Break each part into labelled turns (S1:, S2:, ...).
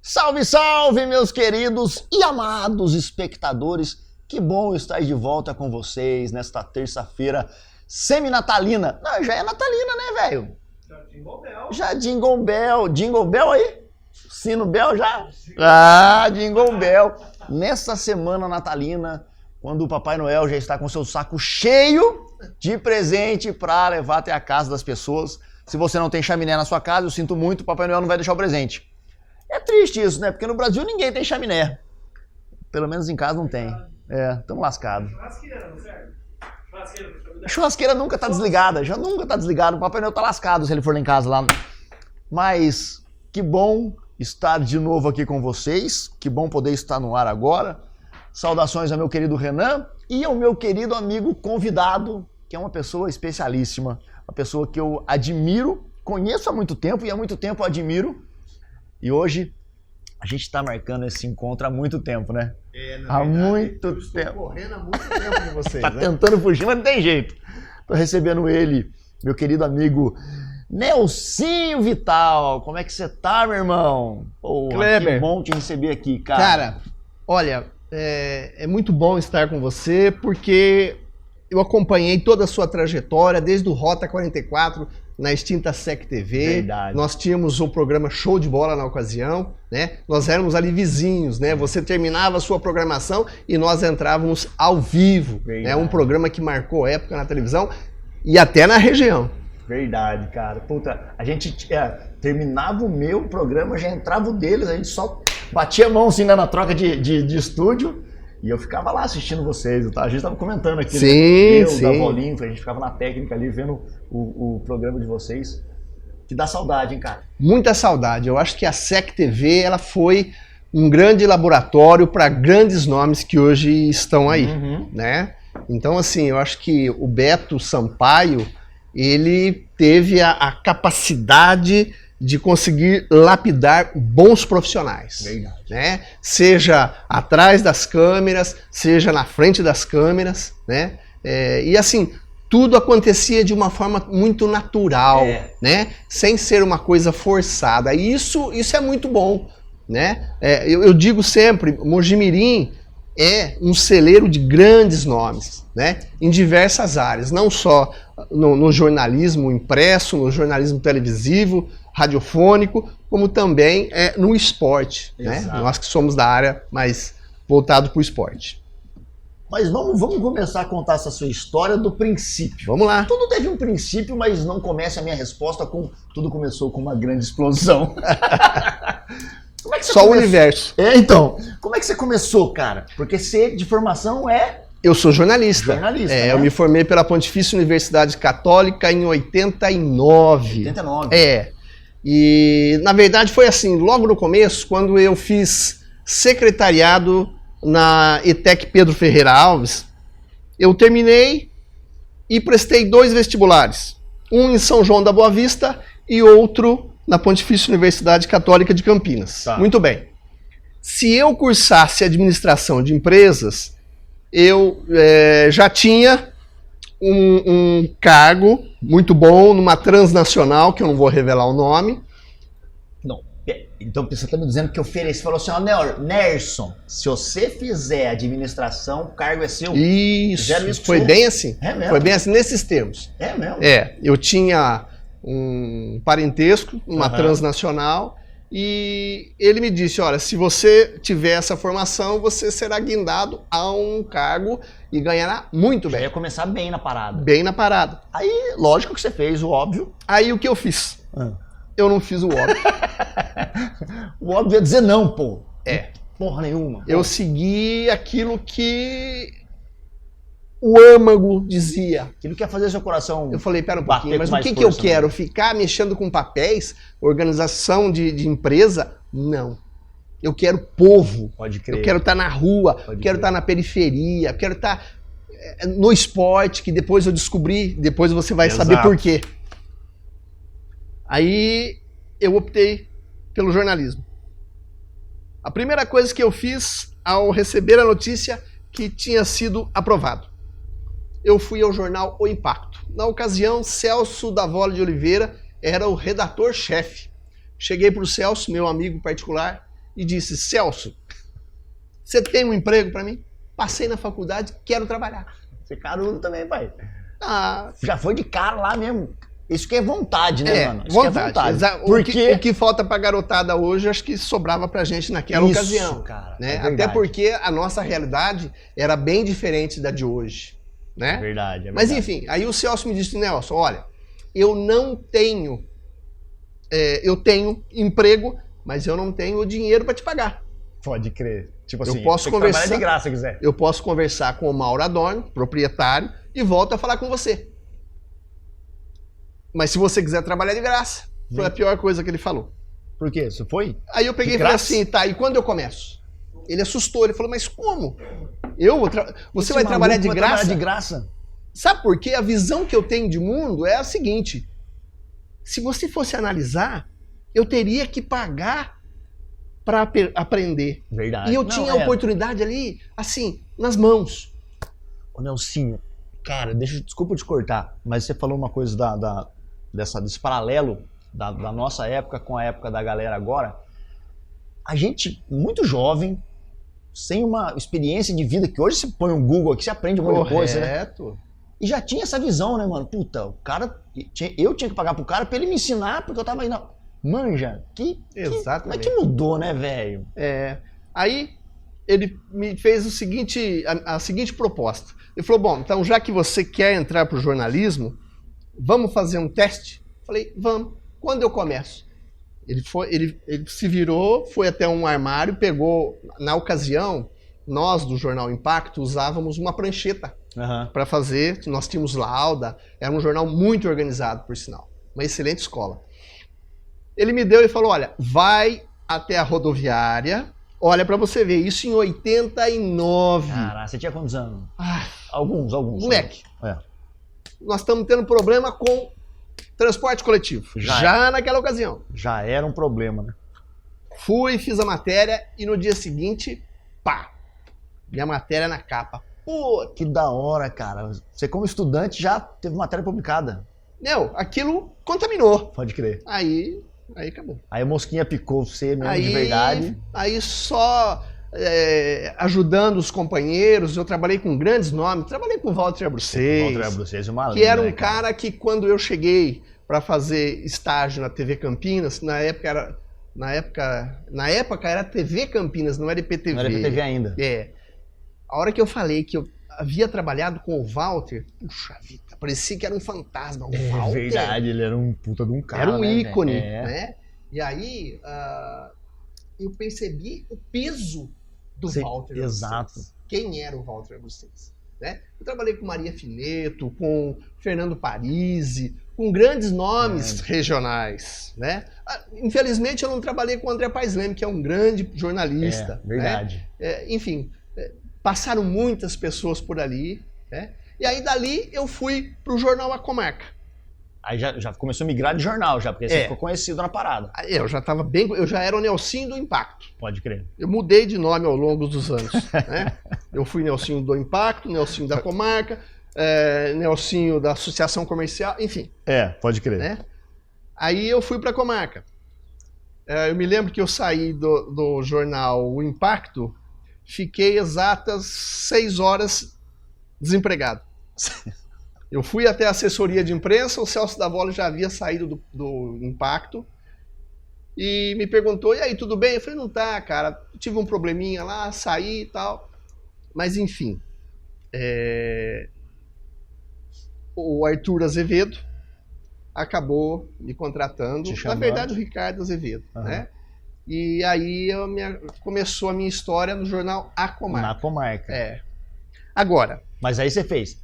S1: Salve, salve, meus queridos e amados espectadores. Que bom estar de volta com vocês nesta terça-feira semi-natalina. Não, já é natalina, né, velho?
S2: Já Jingle Bell.
S1: Já Jingle Bell. Jingle Bell aí? Sino Bell já? Ah, Jingle Bell. Nessa semana natalina, quando o Papai Noel já está com seu saco cheio de presente para levar até a casa das pessoas. Se você não tem chaminé na sua casa, eu sinto muito, o Papai Noel não vai deixar o presente. É triste isso, né? Porque no Brasil ninguém tem chaminé. Pelo menos em casa não tem. É, estamos lascados.
S2: Churrasqueira, não serve? Churrasqueira,
S1: A churrasqueira nunca tá desligada, já nunca tá desligada. O Papai Noel tá lascado se ele for lá em casa lá. Mas que bom estar de novo aqui com vocês. Que bom poder estar no ar agora. Saudações ao meu querido Renan e ao meu querido amigo convidado, que é uma pessoa especialíssima. Uma pessoa que eu admiro, conheço há muito tempo e há muito tempo eu admiro. E hoje a gente está marcando esse encontro há muito tempo, né? Há muito tempo.
S3: Correndo há muito tempo de vocês,
S1: Tá
S3: né?
S1: tentando fugir, mas não tem jeito. Tô recebendo ele, meu querido amigo Nelsinho Vital. Como é que você tá, meu irmão? Porra,
S3: Kleber.
S1: que bom te receber aqui, cara.
S3: Cara, olha, é muito bom estar com você porque eu acompanhei toda a sua trajetória, desde o Rota 44, na extinta SEC TV.
S1: Verdade.
S3: Nós tínhamos um programa show de bola na ocasião, né? Nós éramos ali vizinhos, né? Você terminava a sua programação e nós entrávamos ao vivo, né?
S1: Verdade.
S3: Um programa que marcou época na televisão e até na região.
S1: Verdade, cara. Puta, a gente terminava o meu programa, já entrava o deles, a gente só batia a mão assim na troca de estúdio e eu ficava lá assistindo vocês, tá? A gente tava comentando aqui,
S3: Sim,
S1: né? Eu,
S3: sim.
S1: da Volinho, a gente ficava na técnica ali vendo o programa de vocês. Que dá saudade, hein, cara?
S3: Muita saudade. Eu acho que a SEC TV ela foi um grande laboratório para grandes nomes que hoje estão aí, né? Então, assim, eu acho que o Beto Sampaio, ele teve a capacidade de conseguir lapidar bons profissionais.
S1: Verdade.
S3: Né? Seja atrás das câmeras, seja na frente das câmeras, né? E assim, tudo acontecia de uma forma muito natural, né? Sem ser uma coisa forçada. E isso é muito bom, né? Eu digo sempre, Mojimirim é um celeiro de grandes nomes, né? Em diversas áreas, não só no jornalismo impresso, no jornalismo televisivo, radiofônico, como também no esporte, né? Nós que somos da área mais voltado para o esporte.
S1: Mas vamos começar a contar essa sua história do princípio.
S3: Vamos lá.
S1: Tudo teve um princípio, mas não comece a minha resposta com tudo começou com uma grande explosão. Como é que você
S3: Só o
S1: começou?
S3: universo.
S1: Então, como é que você começou, cara? Porque você, de formação, é
S3: Eu sou jornalista.
S1: jornalista, né?
S3: Eu me formei pela Pontifícia Universidade Católica em 89.
S1: 89.
S3: E, na verdade, foi assim, logo no começo, quando eu fiz secretariado na ETEC Pedro Ferreira Alves, eu terminei e prestei 2 vestibulares. Um em São João da Boa Vista e outro na Pontifícia Universidade Católica de Campinas.
S1: Tá.
S3: Muito bem. Se eu cursasse administração de empresas, eu já tinha um cargo muito bom numa transnacional, que eu não vou revelar o nome.
S1: Não. Então você está me dizendo que oferece, falou assim, ó, Nerson, se você fizer administração, o cargo é seu.
S3: Isso,
S1: Fizeram isso
S3: foi
S1: com
S3: bem assim.
S1: É mesmo?
S3: Foi bem assim, nesses termos.
S1: É mesmo?
S3: Eu tinha um parentesco, uma
S1: Aham.
S3: transnacional, e ele me disse, olha, se você tiver essa formação, você será guindado a um cargo e ganhará muito
S1: Já
S3: bem.
S1: ia começar bem na parada.
S3: Bem na parada.
S1: Aí, lógico que você fez o óbvio.
S3: Aí o que eu fiz? Eu não fiz o óbvio.
S1: O óbvio é dizer não, pô.
S3: É.
S1: Porra nenhuma.
S3: Eu segui aquilo que o âmago dizia.
S1: Aquilo que ia fazer seu coração.
S3: Eu falei, pera um
S1: Bater
S3: pouquinho,
S1: com
S3: mas o
S1: mais
S3: que eu
S1: força,
S3: quero?
S1: né?
S3: Ficar mexendo com papéis, organização de empresa? Não. Eu quero povo.
S1: Pode crer.
S3: Eu quero estar na rua,
S1: Pode
S3: quero
S1: crer.
S3: estar na periferia, quero estar no esporte, que depois eu descobri, depois você vai
S1: Exato.
S3: saber por quê. Aí eu optei pelo jornalismo. A primeira coisa que eu fiz ao receber a notícia que tinha sido aprovado, eu fui ao jornal O Impacto. Na ocasião, Celso Davoli de Oliveira era o redator-chefe. Cheguei para o Celso, meu amigo particular, e disse, Celso, você tem um emprego para mim? Passei na faculdade, quero trabalhar.
S1: Você é carudo também, pai.
S3: Ah,
S1: Já foi de cara lá mesmo. Isso que é vontade, né, mano? Isso
S3: vontade.
S1: que é vontade.
S3: Porque o que falta pra garotada hoje, acho que sobrava pra gente naquela
S1: Isso,
S3: ocasião.
S1: cara,
S3: Né?
S1: é
S3: Até
S1: verdade.
S3: porque a nossa realidade era bem diferente da de hoje. Né?
S1: É verdade, é verdade.
S3: Mas enfim, aí o Celso me disse, Nelson, olha, eu não tenho, eu tenho emprego, mas eu não tenho dinheiro para te pagar.
S1: Pode crer. Tipo
S3: Eu
S1: assim,
S3: posso
S1: tem que
S3: conversar-
S1: trabalhar de graça se quiser.
S3: Eu posso conversar com o Mauro Adorno, proprietário, e volto a falar com você. Mas se você quiser trabalhar de graça, foi a pior coisa que ele falou.
S1: Por quê? Você foi?
S3: Aí eu peguei e
S1: De
S3: falei
S1: graça?
S3: assim, tá, e quando eu começo? Ele assustou, ele falou, mas como? Você
S1: Esse
S3: vai trabalhar
S1: maluco
S3: de
S1: vai
S3: graça?
S1: trabalhar de graça?
S3: Sabe por quê? A visão que eu tenho de mundo é a seguinte, se você fosse analisar, eu teria que pagar para aprender.
S1: Verdade.
S3: E eu
S1: Não,
S3: tinha a oportunidade ali, assim, nas mãos.
S1: Ô, Nelsinho, cara, desculpa te cortar, mas você falou uma coisa desse paralelo da nossa época com a época da galera agora. A gente, muito jovem, sem uma experiência de vida, que hoje você põe um Google aqui, você aprende um monte de coisa, né?
S3: Correto.
S1: E já tinha essa visão, né, mano? Puta, o cara. Eu tinha que pagar pro cara pra ele me ensinar, porque eu tava indo. Manja, como é
S3: Exatamente.
S1: que mudou, né, velho?
S3: Aí ele me fez a seguinte proposta. Ele falou, bom, então já que você quer entrar pro jornalismo, vamos fazer um teste? Falei, vamos. Quando eu começo? Ele se virou, foi até um armário, pegou, na ocasião, nós do Jornal Impacto usávamos uma prancheta para fazer, nós tínhamos lauda, era um jornal muito organizado, por sinal, uma excelente escola. Ele me deu e falou, olha, vai até a rodoviária, olha para você ver, isso em 89.
S1: Caraca, você tinha quantos anos?
S3: Ah,
S1: Alguns.
S3: moleque,
S1: É.
S3: nós estamos tendo problema com transporte coletivo, já naquela ocasião.
S1: Já era um problema, né?
S3: Fui, fiz a matéria e no dia seguinte, pá, minha matéria na capa.
S1: Pô, que da hora, cara. Você como estudante já teve matéria publicada.
S3: Meu, aquilo contaminou.
S1: Pode crer.
S3: Aí acabou.
S1: Aí a mosquinha picou você mesmo
S3: Aí,
S1: de verdade.
S3: Aí só ajudando os companheiros, eu trabalhei com grandes nomes, trabalhei com o Walter Abrucês,
S1: Walter Abrucês, uma
S3: que era
S1: lenda,
S3: um
S1: né,
S3: cara que quando eu cheguei para fazer estágio na TV Campinas, na época era TV Campinas, não era IPTV.
S1: Não era IPTV ainda.
S3: A hora que eu falei que eu havia trabalhado com o Walter, puxa vida, parecia que era um fantasma. O Walter,
S1: verdade, ele era um puta de um cara.
S3: era um
S1: né,
S3: ícone,
S1: velho?
S3: né? E aí eu percebi o peso do Walter.
S1: Exato.
S3: Abrucês. Quem era o Walter Abrucês? Né? Eu trabalhei com Maria Fineto, com Fernando Parisi, com grandes nomes regionais. Né? Infelizmente eu não trabalhei com o André Paes Leme, que é um grande jornalista.
S1: Verdade.
S3: Né? Enfim, passaram muitas pessoas por ali. Né? E aí dali eu fui para o jornal A Comarca.
S1: Aí já começou a migrar de jornal, já, porque você ficou conhecido na parada.
S3: Eu já era o Nelsinho do Impacto.
S1: Pode crer.
S3: Eu mudei de nome ao longo dos anos. Né? Eu fui Nelsinho do Impacto, Nelsinho da Comarca, Nelsinho da Associação Comercial, enfim.
S1: Pode crer.
S3: Né? Aí eu fui para a Comarca. Eu me lembro que eu saí do jornal O Impacto, fiquei exatas 6 horas desempregado. Eu fui até a assessoria de imprensa, o Celso Davoli já havia saído do Impacto e me perguntou, e aí, tudo bem? Eu falei, não tá, cara, tive um probleminha lá, saí e tal. Mas enfim, o Arthur Azevedo acabou me contratando, na verdade o Ricardo Azevedo, né? E aí começou a minha história no jornal A Comarca.
S1: Na Comarca.
S3: Agora.
S1: Mas aí você fez.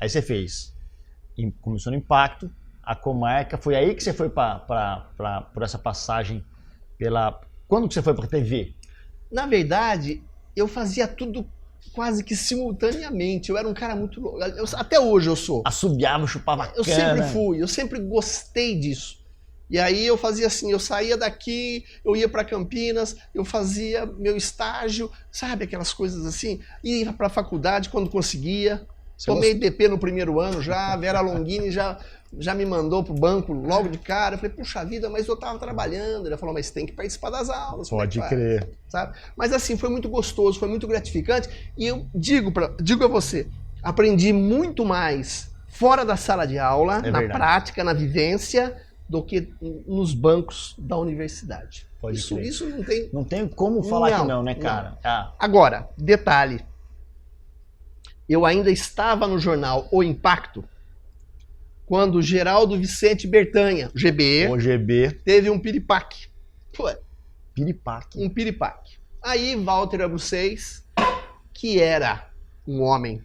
S1: Começou no Impacto, a Comarca, foi aí que você foi por essa passagem pela... Quando que você foi para a TV?
S3: Na verdade, eu fazia tudo quase que simultaneamente. Eu era um cara muito louco. Até hoje eu sou.
S1: Assobiava, chupava
S3: Eu sempre fui, eu sempre gostei disso. E aí eu fazia assim, eu saía daqui, eu ia para Campinas, eu fazia meu estágio, sabe, aquelas coisas assim, ia para a faculdade quando conseguia. Tomei DP no primeiro ano já, a Vera Longini já me mandou pro banco logo de cara. Eu falei, puxa vida, mas eu tava trabalhando. Ele falou, mas tem que participar das aulas.
S1: Pode crer.
S3: Sabe? Mas assim, foi muito gostoso, foi muito gratificante. E eu digo a você, aprendi muito mais fora da sala de aula, na prática, na vivência, do que nos bancos da universidade. Isso não tem...
S1: Não tem como falar que não, né, cara?
S3: Não. Agora, detalhe. Eu ainda estava no jornal O Impacto quando o Geraldo Vicente Bertanha, o GB, teve um piripaque. Foi.
S1: Piripaque?
S3: Um piripaque. Aí Walter Abuseis, que era um homem...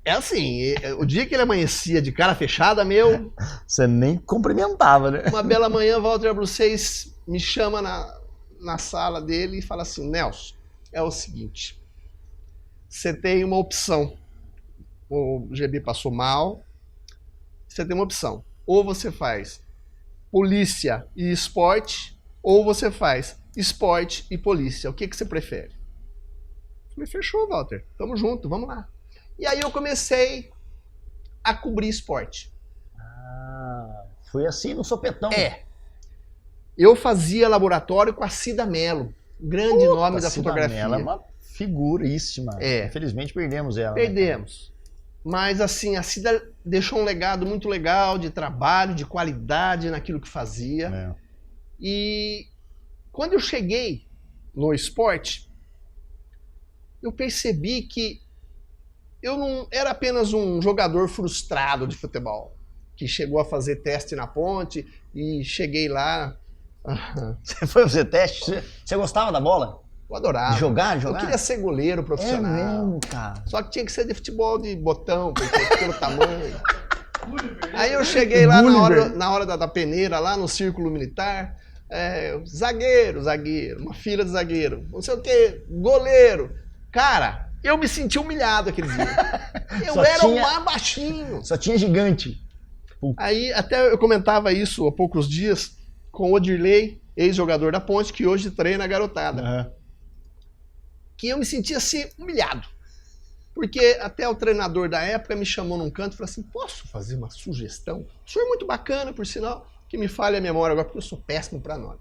S3: É assim, o dia que ele amanhecia de cara fechada, meu...
S1: Você nem cumprimentava, né?
S3: Uma bela manhã, Walter Abuseis me chama na sala dele e fala assim, Nelson, é o seguinte, você tem uma opção, o GB passou mal, você tem uma opção, ou você faz polícia e esporte, ou você faz esporte e polícia, o que você prefere? Eu falei, fechou, Walter, tamo junto, vamos lá. E aí eu comecei a cobrir esporte.
S1: Foi assim no sopetão.
S3: Eu fazia laboratório com a Cida Mello, grande nome da fotografia.
S1: Ela é uma figuríssima. Infelizmente perdemos ela.
S3: Perdemos. Né? Mas assim, a Cida deixou um legado muito legal de trabalho, de qualidade naquilo que fazia. E quando eu cheguei no esporte, eu percebi que eu não era apenas um jogador frustrado de futebol, que chegou a fazer teste na ponte e cheguei lá...
S1: Você foi fazer teste? Você gostava da bola?
S3: Eu adorava.
S1: De jogar?
S3: Eu queria ser goleiro profissional.
S1: É mesmo, cara.
S3: Só que tinha que ser de futebol de botão, pelo tamanho. Aí eu cheguei lá na hora da peneira, lá no círculo militar, zagueiro, uma fila de zagueiro, não sei o que, goleiro. Cara, eu me senti humilhado aquele dia. Eu era um mais baixinho.
S1: Só tinha gigante.
S3: Aí até eu comentava isso há poucos dias com o Odirley, ex-jogador da Ponte, que hoje treina a garotada. Que eu me sentia assim, humilhado. Porque até o treinador da época me chamou num canto e falou assim, posso fazer uma sugestão? O senhor é muito bacana, por sinal, que me falha a memória agora, porque eu sou péssimo para nome.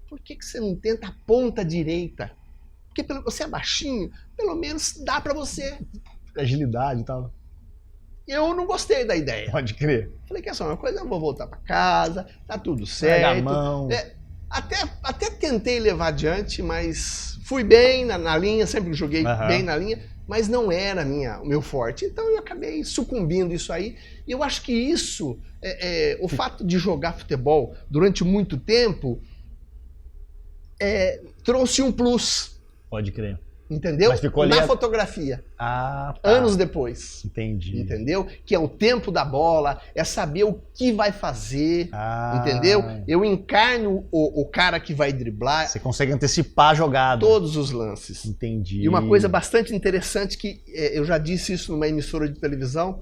S3: Por que você não tenta a ponta direita? Porque você é baixinho, pelo menos dá para você.
S1: Agilidade e tal.
S3: Eu não gostei da ideia.
S1: Pode crer.
S3: Falei que é só uma coisa, eu vou voltar para casa, tá tudo certo.
S1: Pega a mão.
S3: Até tentei levar adiante, mas fui bem na linha, sempre joguei bem na linha, mas não era o meu forte. Então eu acabei sucumbindo isso aí. E eu acho que isso, o fato de jogar futebol durante muito tempo, trouxe um plus.
S1: Pode crer.
S3: Entendeu?
S1: Mas ficou ali
S3: na fotografia.
S1: Tá.
S3: Anos depois.
S1: Entendi.
S3: Entendeu? Que é o tempo da bola, é saber o que vai fazer. Entendeu? Eu encarno o cara que vai driblar.
S1: Você consegue antecipar a jogada.
S3: Todos os lances.
S1: Entendi.
S3: E uma coisa bastante interessante, que eu já disse isso numa emissora de televisão,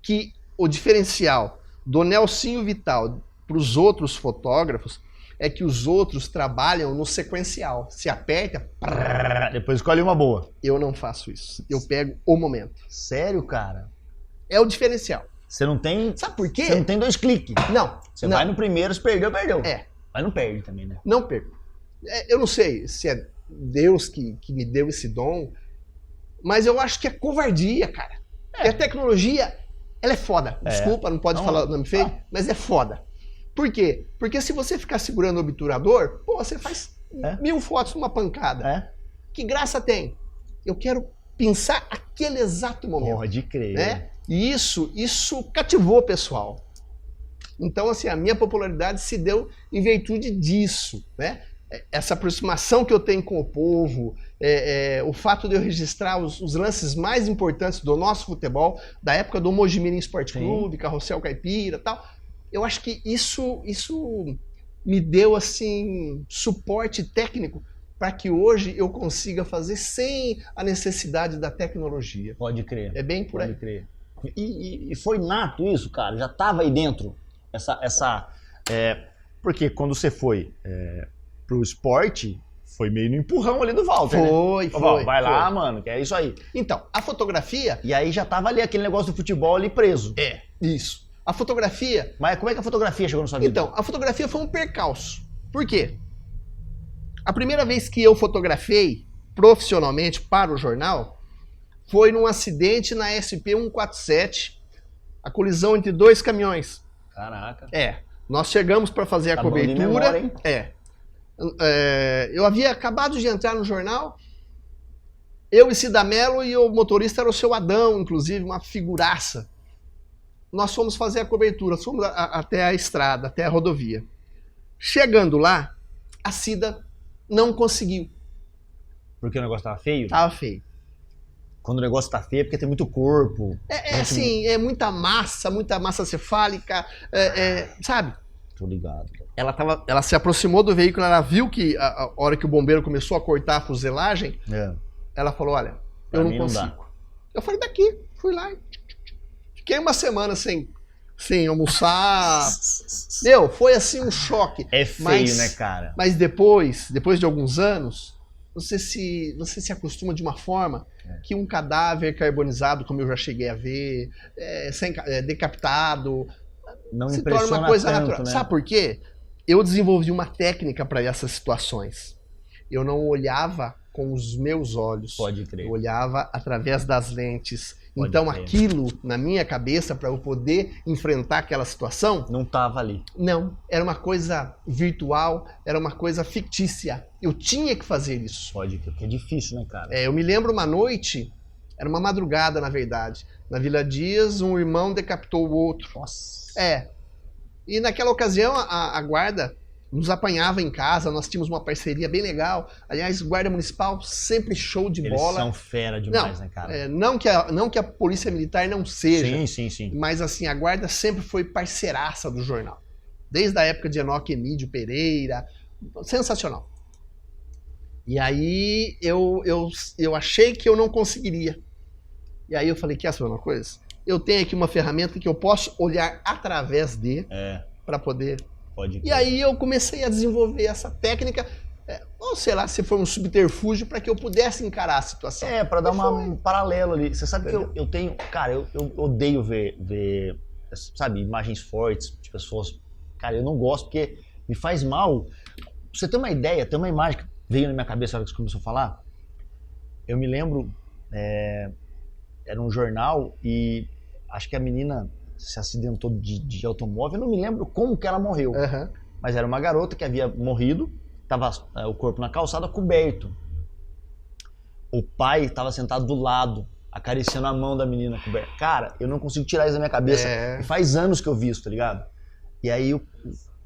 S3: que o diferencial do Nelsinho Vital para os outros fotógrafos é que os outros trabalham no sequencial. Se aperta...
S1: Depois escolhe uma boa.
S3: Eu não faço isso. Eu pego o momento.
S1: Sério, cara?
S3: É o diferencial.
S1: Você não tem...
S3: Sabe por quê?
S1: Você não tem 2 cliques.
S3: Não.
S1: Você vai no primeiro, se perdeu, perdeu. Mas não perde também, né?
S3: Não perco. Eu não sei se é Deus que me deu esse dom, mas eu acho que é covardia, cara. Porque a tecnologia, ela é foda. Desculpa, não pode falar o nome feio, mas é foda. Por quê? Porque se você ficar segurando o obturador, você faz 1000 fotos numa pancada. Que graça tem? Eu quero pensar aquele exato momento.
S1: Pode crer.
S3: Né? E isso cativou o pessoal. Então, assim, a minha popularidade se deu em virtude disso, né? Essa aproximação que eu tenho com o povo, o fato de eu registrar os lances mais importantes do nosso futebol, da época do Mojimirim Sport Clube, Carrossel Caipira e tal. Eu acho que isso me deu, assim, suporte técnico para que hoje eu consiga fazer sem a necessidade da tecnologia.
S1: Pode crer.
S3: É bem por aí.
S1: Pode crer. E foi nato isso, cara? Já estava aí dentro? Porque quando você foi pro esporte, Foi meio no empurrão ali do Walter, né?
S3: Foi,
S1: Ó,
S3: foi.
S1: vai lá,
S3: foi.
S1: mano, que é isso aí.
S3: Então, a fotografia...
S1: E aí já tava ali aquele negócio do futebol ali preso.
S3: É, isso. A fotografia...
S1: Mas como é que a fotografia chegou na sua vida?
S3: Então, a fotografia foi um percalço. Por quê? A primeira vez que eu fotografei profissionalmente para o jornal foi num acidente na SP-147, a colisão entre dois caminhões.
S1: Caraca.
S3: Nós chegamos para fazer a
S1: Tá bom de
S3: cobertura.
S1: memória, hein?
S3: Eu havia acabado de entrar no jornal, eu e Cida Mello, e o motorista era o seu Adão, inclusive, uma figuraça. Nós fomos fazer a cobertura, fomos até a estrada, até a rodovia. Chegando lá, a Cida não conseguiu.
S1: Porque o negócio tava feio?
S3: Tava feio.
S1: Quando o negócio tá feio é porque tem muito corpo.
S3: Assim, é muita massa cefálica, sabe?
S1: Tô ligado.
S3: Ela se aproximou do veículo, ela viu que a hora que o bombeiro começou a cortar a fuselagem, ela falou, olha,
S1: Pra
S3: eu
S1: mim
S3: não
S1: não
S3: consigo. Eu falei, daqui, fui lá. Fiquei uma semana sem almoçar. Meu, foi assim um choque.
S1: É feio, né, cara?
S3: Mas depois de alguns anos, você se acostuma de uma forma que um cadáver carbonizado, como eu já cheguei a ver, decapitado,
S1: Não
S3: se torna
S1: impressiona
S3: uma coisa
S1: tanto,
S3: natural.
S1: né?
S3: Sabe por quê? Eu desenvolvi uma técnica para essas situações. Eu não olhava com os meus olhos.
S1: Pode crer.
S3: Eu olhava através das lentes.
S1: Pode
S3: Então
S1: crer.
S3: aquilo, na minha cabeça, para eu poder enfrentar aquela situação,
S1: Não tava ali.
S3: não. Era uma coisa virtual, era uma coisa fictícia. Eu tinha que fazer isso.
S1: Pode crer. Porque é difícil, né, cara?
S3: Eu me lembro uma noite, era uma madrugada, na verdade. Na Vila Dias, um irmão decapitou o outro.
S1: Nossa.
S3: E naquela ocasião, a guarda nos apanhava em casa, nós tínhamos uma parceria bem legal. Aliás, guarda municipal sempre show de
S1: Eles
S3: bola.
S1: são fera demais, né, cara?
S3: Não que a polícia militar não seja,
S1: Sim.
S3: mas assim, a guarda sempre foi parceiraça do jornal. Desde a época de Enoque Emídio Pereira, sensacional. E aí eu achei que eu não conseguiria. E aí eu falei, quer saber uma coisa? Eu tenho aqui uma ferramenta que eu posso olhar através de para poder...
S1: Pode crer.
S3: E aí eu comecei a desenvolver essa técnica, ou sei lá, se foi um subterfúgio para que eu pudesse encarar a situação.
S1: Pra dar um paralelo ali. Você sabe que eu tenho... Cara, eu odeio ver, sabe, imagens fortes de pessoas. Cara, eu não gosto porque me faz mal. Pra você ter uma ideia, tem uma imagem que veio na minha cabeça na hora que você começou a falar. Eu me lembro, era um jornal e acho que a menina se acidentou de automóvel. Eu não me lembro como que ela morreu.
S3: Uhum.
S1: Mas era uma garota que havia morrido, tava o corpo na calçada coberto. O pai estava sentado do lado, acariciando a mão da menina coberta. Cara, eu não consigo tirar isso da minha cabeça. E faz anos que eu vi isso, tá ligado? E aí,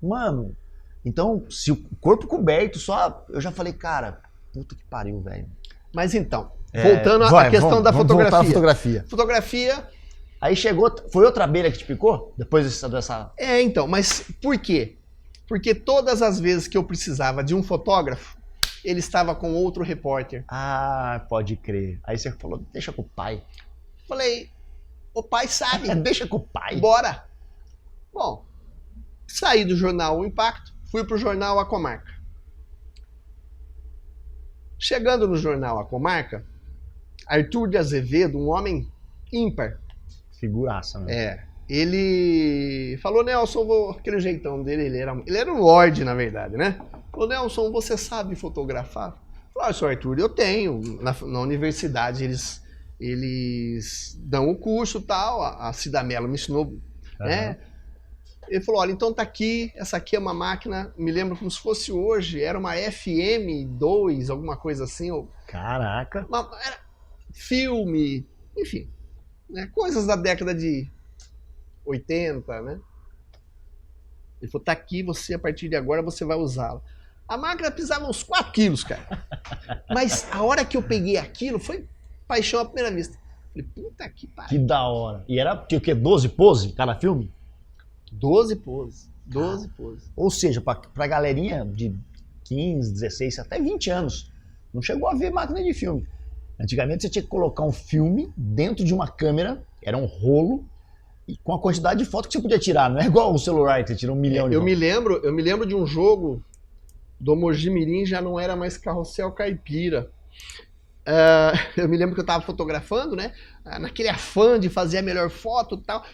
S1: mano, então, se o corpo coberto só... Eu já falei, cara, puta que pariu, velho.
S3: Mas então, voltando à questão da fotografia.
S1: Voltar à fotografia.
S3: Fotografia...
S1: Aí chegou... Foi outra abelha que te picou? Depois dessa...
S3: Então, mas por quê? Porque todas as vezes que eu precisava de um fotógrafo, ele estava com outro repórter.
S1: Ah, pode crer. Aí você falou, deixa com o pai.
S3: Falei, o pai sabe.
S1: Deixa com o pai.
S3: Bora. Bom, saí do jornal O Impacto, fui pro jornal A Comarca. Chegando no jornal A Comarca, Arthur de Azevedo, um homem ímpar.
S1: Figuraça, né?
S3: Ele falou, Nelson, aquele jeitão dele, ele era um lorde, na verdade, né? Falou, Nelson, você sabe fotografar? Falei, senhor Arthur, eu tenho. Na universidade eles dão o curso e tal, a Cida Mello me ensinou, né? Ele falou, olha, então tá aqui, essa aqui é uma máquina, me lembro como se fosse hoje, era uma FM2, alguma coisa assim.
S1: Caraca.
S3: Era filme, enfim, né? Coisas da década de 80, né? Ele falou, tá aqui, você, a partir de agora, você vai usá-la. A máquina pesava uns 4 quilos, cara. Mas a hora que eu peguei aquilo, foi paixão à primeira vista. Falei, puta que pariu.
S1: Que da hora. E era o quê? 12 poses cada filme?
S3: 12 poses. 12 poses.
S1: Ou seja, pra galerinha de 15, 16, até 20 anos, não chegou a ver máquina de filme. Antigamente você tinha que colocar um filme dentro de uma câmera, era um rolo, e com a quantidade de fotos que você podia tirar. Não é igual o celular que você tira 1 milhão de
S3: eu
S1: fotos.
S3: me lembro de um jogo do Mojimirim já não era mais Carrossel Caipira. Eu me lembro que eu estava fotografando, né? Naquele afã de fazer a melhor foto e tal.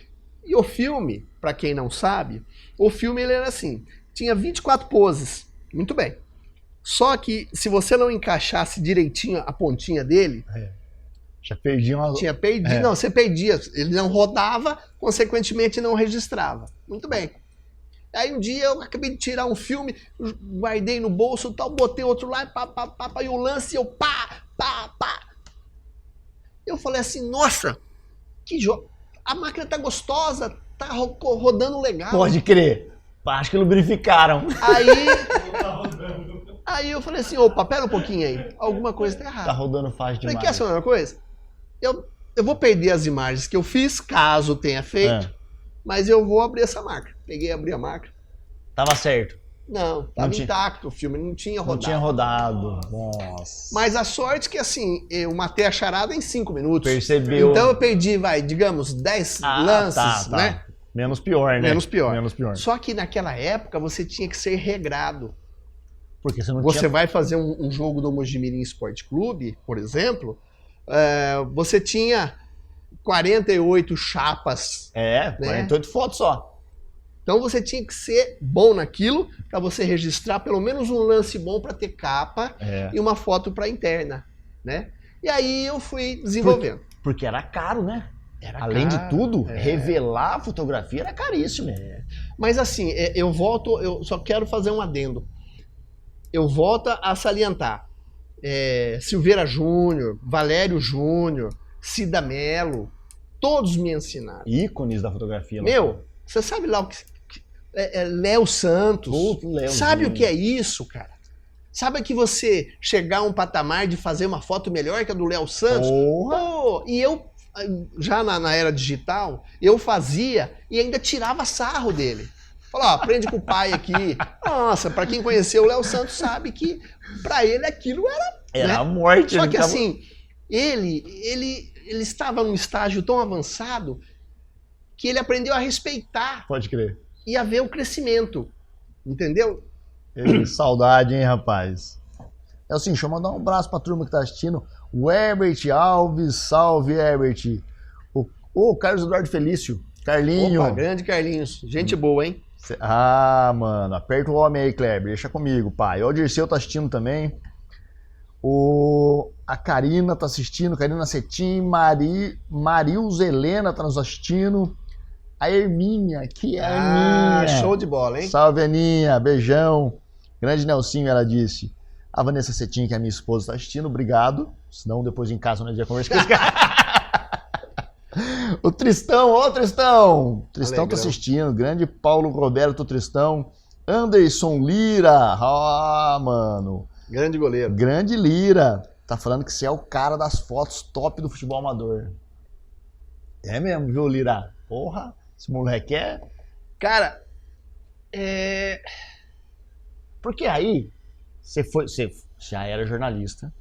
S3: E o filme, para quem não sabe, o filme ele era assim, tinha 24 poses, muito bem. Só que se você não encaixasse direitinho a pontinha dele,
S1: Já perdi uma...
S3: tinha perdido, não, você perdia, ele não rodava, consequentemente não registrava. Muito bem. Aí um dia eu acabei de tirar um filme, guardei no bolso, tal, botei outro lá, e o lance eu pá. Eu falei assim, nossa, que jogo. A máquina tá gostosa, tá rodando legal.
S1: Pode crer. Acho que lubrificaram.
S3: Aí eu falei assim, opa, pera um pouquinho aí. Alguma coisa tá errada.
S1: Tá rodando fácil demais.
S3: Falei, quer saber uma coisa? Eu vou perder as imagens que eu fiz, caso tenha feito, mas eu vou abrir essa marca. Peguei, abri a marca.
S1: Tava certo.
S3: Não, tava intacto o filme, não tinha rodado.
S1: Não tinha rodado. Nossa.
S3: Mas a sorte que, assim, eu matei a charada em 5 minutos.
S1: Percebeu.
S3: Então eu perdi, digamos, 10 lances,
S1: tá.
S3: né?
S1: Menos pior, né?
S3: Menos pior.
S1: Menos pior.
S3: Só que naquela época você tinha que ser regrado.
S1: Porque você não
S3: Você
S1: tinha...
S3: vai fazer um jogo do Mojimirim Sport Clube, por exemplo, você tinha 48 chapas.
S1: 48 fotos só.
S3: Então você tinha que ser bom naquilo para você registrar pelo menos um lance bom para ter capa e uma foto para interna, né? E aí eu fui desenvolvendo.
S1: Porque era caro, né?
S3: Além
S1: de tudo, revelar a fotografia era caríssimo.
S3: Mas assim, eu só quero fazer um adendo. Eu volto a salientar. Silveira Júnior, Valério Júnior, Cida Mello, todos me ensinaram.
S1: Ícones da fotografia.
S3: Meu, você sabe lá o que... Léo Santos. Sabe o que é isso, cara? Sabe que você chegar a um patamar de fazer uma foto melhor que a do Léo Santos? Pô, e eu, já na era digital, eu fazia e ainda tirava sarro dele. Falou, aprende com o pai aqui. Nossa, pra quem conheceu o Léo Santos sabe que pra ele aquilo era...
S1: né? A morte.
S3: Só que assim, ele estava num estágio tão avançado que ele aprendeu a respeitar.
S1: Pode crer.
S3: E a ver o crescimento, entendeu?
S1: Saudade, hein, rapaz? É assim, deixa eu mandar um abraço pra turma que tá assistindo. O Herbert Alves, salve, Herbert. O Carlos Eduardo Felício, Carlinho.
S3: Opa, grande Carlinhos, gente boa, hein?
S1: Mano, aperta o homem aí, Kleber, deixa comigo, pai. O Dirceu tá assistindo também. A Karina tá assistindo, Karina Cetim, Marilza Helena tá nos assistindo. A Hermínia, que é a Hermínia.
S3: Show de bola, hein?
S1: Salve, Aninha, beijão. Grande Nelsinho, ela disse. A Vanessa Cetim, que é minha esposa, está assistindo, obrigado. Senão depois em casa nós ia conversar com esse cara. O Tristão, Tristão. Tristão tá assistindo. Grande Paulo Roberto Tristão. Anderson Lira. Mano.
S3: Grande goleiro.
S1: Grande Lira. Tá falando que você é o cara das fotos top do futebol amador. É mesmo, viu, Lira? Porra. Esse moleque é...
S3: Cara,
S1: Porque aí, você já era jornalista,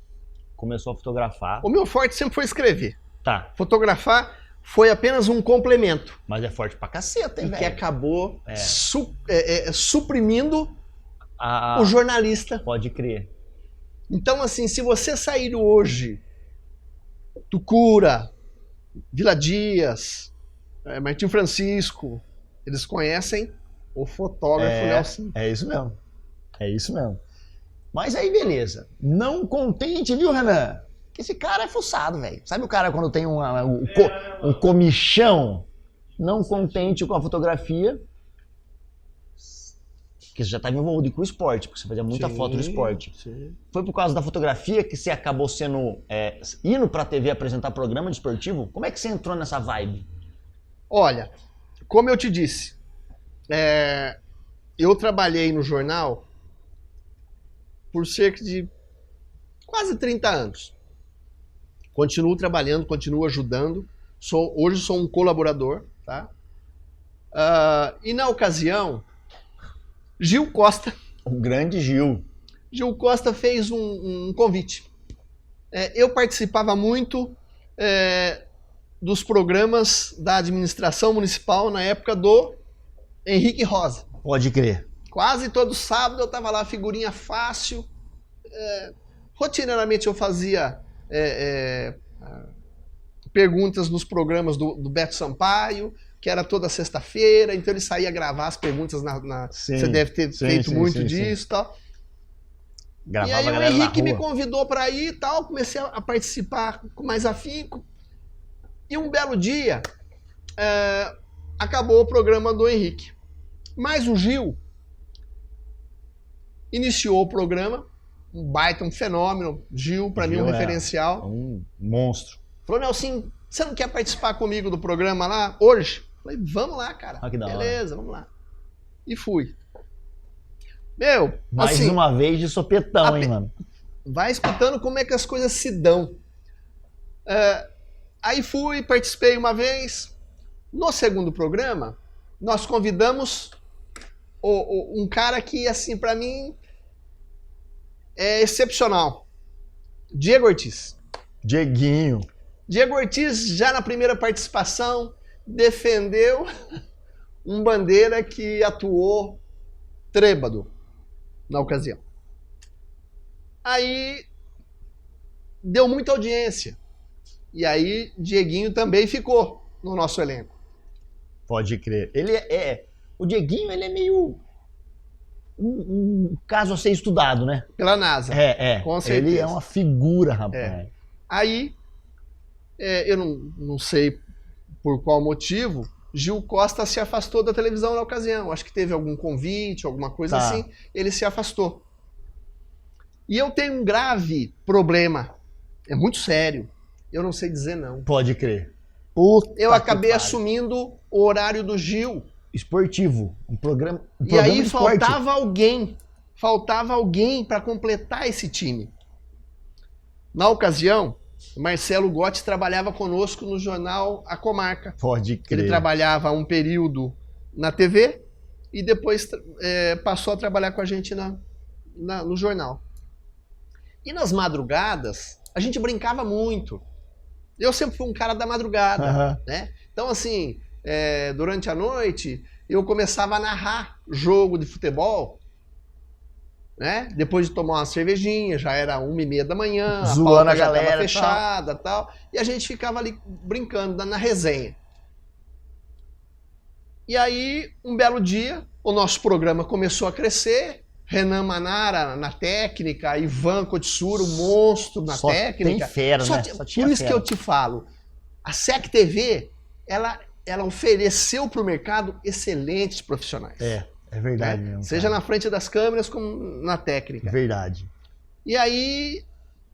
S1: começou a fotografar.
S3: O meu forte sempre foi escrever.
S1: Tá.
S3: Fotografar foi apenas um complemento.
S1: Mas é forte pra caceta, hein, velho?
S3: Que acabou suprimindo o jornalista.
S1: Pode crer.
S3: Então, assim, se você sair hoje, Tucura, Vila Dias... Martim Francisco, eles conhecem o fotógrafo Léo Santos.
S1: É isso mesmo. É isso mesmo. Mas aí, beleza. Não contente, viu, Renan? Que esse cara é fuçado, velho. Sabe o cara quando tem um comichão? Não contente com a fotografia, que você já estava envolvido com o esporte, porque você fazia muita foto do esporte. Sim. Foi por causa da fotografia que você acabou indo pra TV apresentar programa de esportivo? Como é que você entrou nessa vibe?
S3: Olha, como eu te disse, eu trabalhei no jornal por cerca de quase 30 anos. Continuo trabalhando, continuo ajudando. Hoje sou um colaborador, tá? E na ocasião, Gil Costa...
S1: O grande Gil.
S3: Gil Costa fez um convite. Eu participava muito... dos programas da administração municipal na época do Henrique Rosa.
S1: Pode crer.
S3: Quase todo sábado eu tava lá, figurinha fácil. Rotineiramente eu fazia perguntas nos programas do Beto Sampaio, que era toda sexta-feira, então ele saía gravar as perguntas você deve ter feito muito disso e tal.
S1: Gravava
S3: E aí
S1: a
S3: o
S1: galera na
S3: Henrique me
S1: rua.
S3: convidou para ir e tal, comecei a participar com mais afinco. E um belo dia, acabou o programa do Henrique. Mas o Gil iniciou o programa, um fenômeno. Gil, para mim, um referencial.
S1: Um monstro.
S3: Falou, Nelson, você não quer participar comigo do programa lá hoje? Falei, vamos lá, cara.
S1: Ah, que da hora.
S3: Beleza, vamos lá. E fui. Meu,
S1: Mais
S3: assim,
S1: uma vez de sopetão, hein, mano?
S3: vai escutando como é que as coisas se dão. Aí fui, participei uma vez. No segundo programa, nós convidamos um cara que, assim, pra mim, é excepcional. Diego Ortiz.
S1: Dieguinho.
S3: Diego Ortiz, já na primeira participação, defendeu um bandeira que atuou trêbado na ocasião. Aí deu muita audiência. E aí Dieguinho também ficou no nosso elenco.
S1: Pode crer. Ele o Dieguinho, ele é meio um caso a ser estudado, né?
S3: Pela NASA. Com certeza.
S1: Ele é uma figura, rapaz.
S3: Aí, eu não sei por qual motivo, Gil Costa se afastou da televisão na ocasião. Acho que teve algum convite, alguma coisa assim. Ele se afastou. E eu tenho um grave problema. É muito sério. Eu não sei dizer não.
S1: Pode crer. Puta
S3: Eu
S1: que
S3: acabei
S1: pariu.
S3: assumindo o horário do Gil.
S1: Esportivo. Um programa
S3: E aí
S1: de esporte.
S3: faltava alguém para completar esse time. Na ocasião, Marcelo Gotti trabalhava conosco no jornal A Comarca.
S1: Pode crer.
S3: Ele trabalhava um período na TV e depois passou a trabalhar com a gente no jornal. E nas madrugadas, a gente brincava muito. Eu sempre fui um cara da madrugada, né? Então, assim, durante a noite, eu começava a narrar jogo de futebol, né? Depois de tomar uma cervejinha, já era 1h30 da manhã,
S1: Zoando a
S3: já
S1: galera,
S3: tava fechada e tal. E a gente ficava ali brincando, na resenha. E aí, um belo dia, o nosso programa começou a crescer. Renan Manara na técnica, Ivan Kotsura, um monstro na técnica.
S1: Tem fera, né?
S3: Por isso que eu te falo, a SEC TV, ela ofereceu para o mercado excelentes profissionais.
S1: É verdade mesmo.
S3: Seja na frente das câmeras como na técnica.
S1: Verdade.
S3: E aí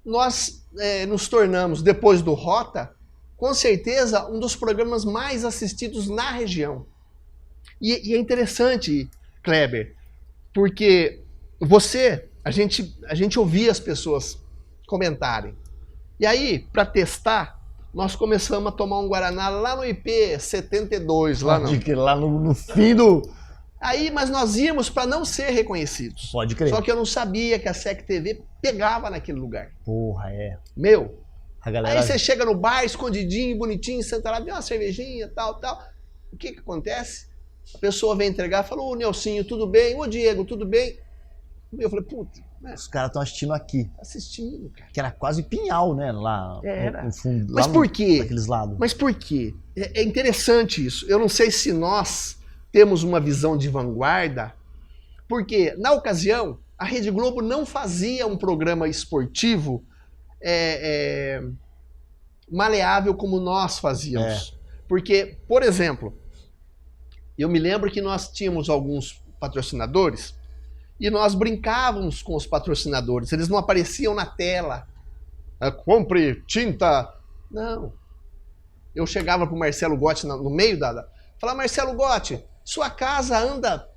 S3: nós nos tornamos, depois do Rota, com certeza um dos programas mais assistidos na região. E é interessante, Kleber, porque a gente ouvia as pessoas comentarem. E aí, para testar, nós começamos a tomar um Guaraná lá no IP 72, lá
S1: no fim do...
S3: Aí, mas nós íamos para não ser reconhecidos.
S1: Pode crer.
S3: Só que eu não sabia que a SEC TV pegava naquele lugar.
S1: Porra,
S3: Meu,
S1: a galera...
S3: aí você chega no bar, escondidinho, bonitinho, senta lá, vê uma cervejinha, tal. O que acontece? A pessoa vem entregar, falou, ô Nelsinho, tudo bem? Ô Diego, tudo bem? Eu falei, puta,
S1: Os caras estão assistindo aqui.
S3: Assistindo, cara.
S1: Que era quase Pinhal, né? Lá
S3: Era.
S1: no fundo.
S3: Mas por quê?
S1: Daqueles lados.
S3: Mas por quê? É interessante isso. Eu não sei se nós temos uma visão de vanguarda, porque, na ocasião, a Rede Globo não fazia um programa esportivo maleável como nós fazíamos. Porque, por exemplo, eu me lembro que nós tínhamos alguns patrocinadores e nós brincávamos com os patrocinadores. Eles não apareciam na tela. Compre tinta. Não. Eu chegava pro Marcelo Gotti no meio falava, Marcelo Gotti, sua casa anda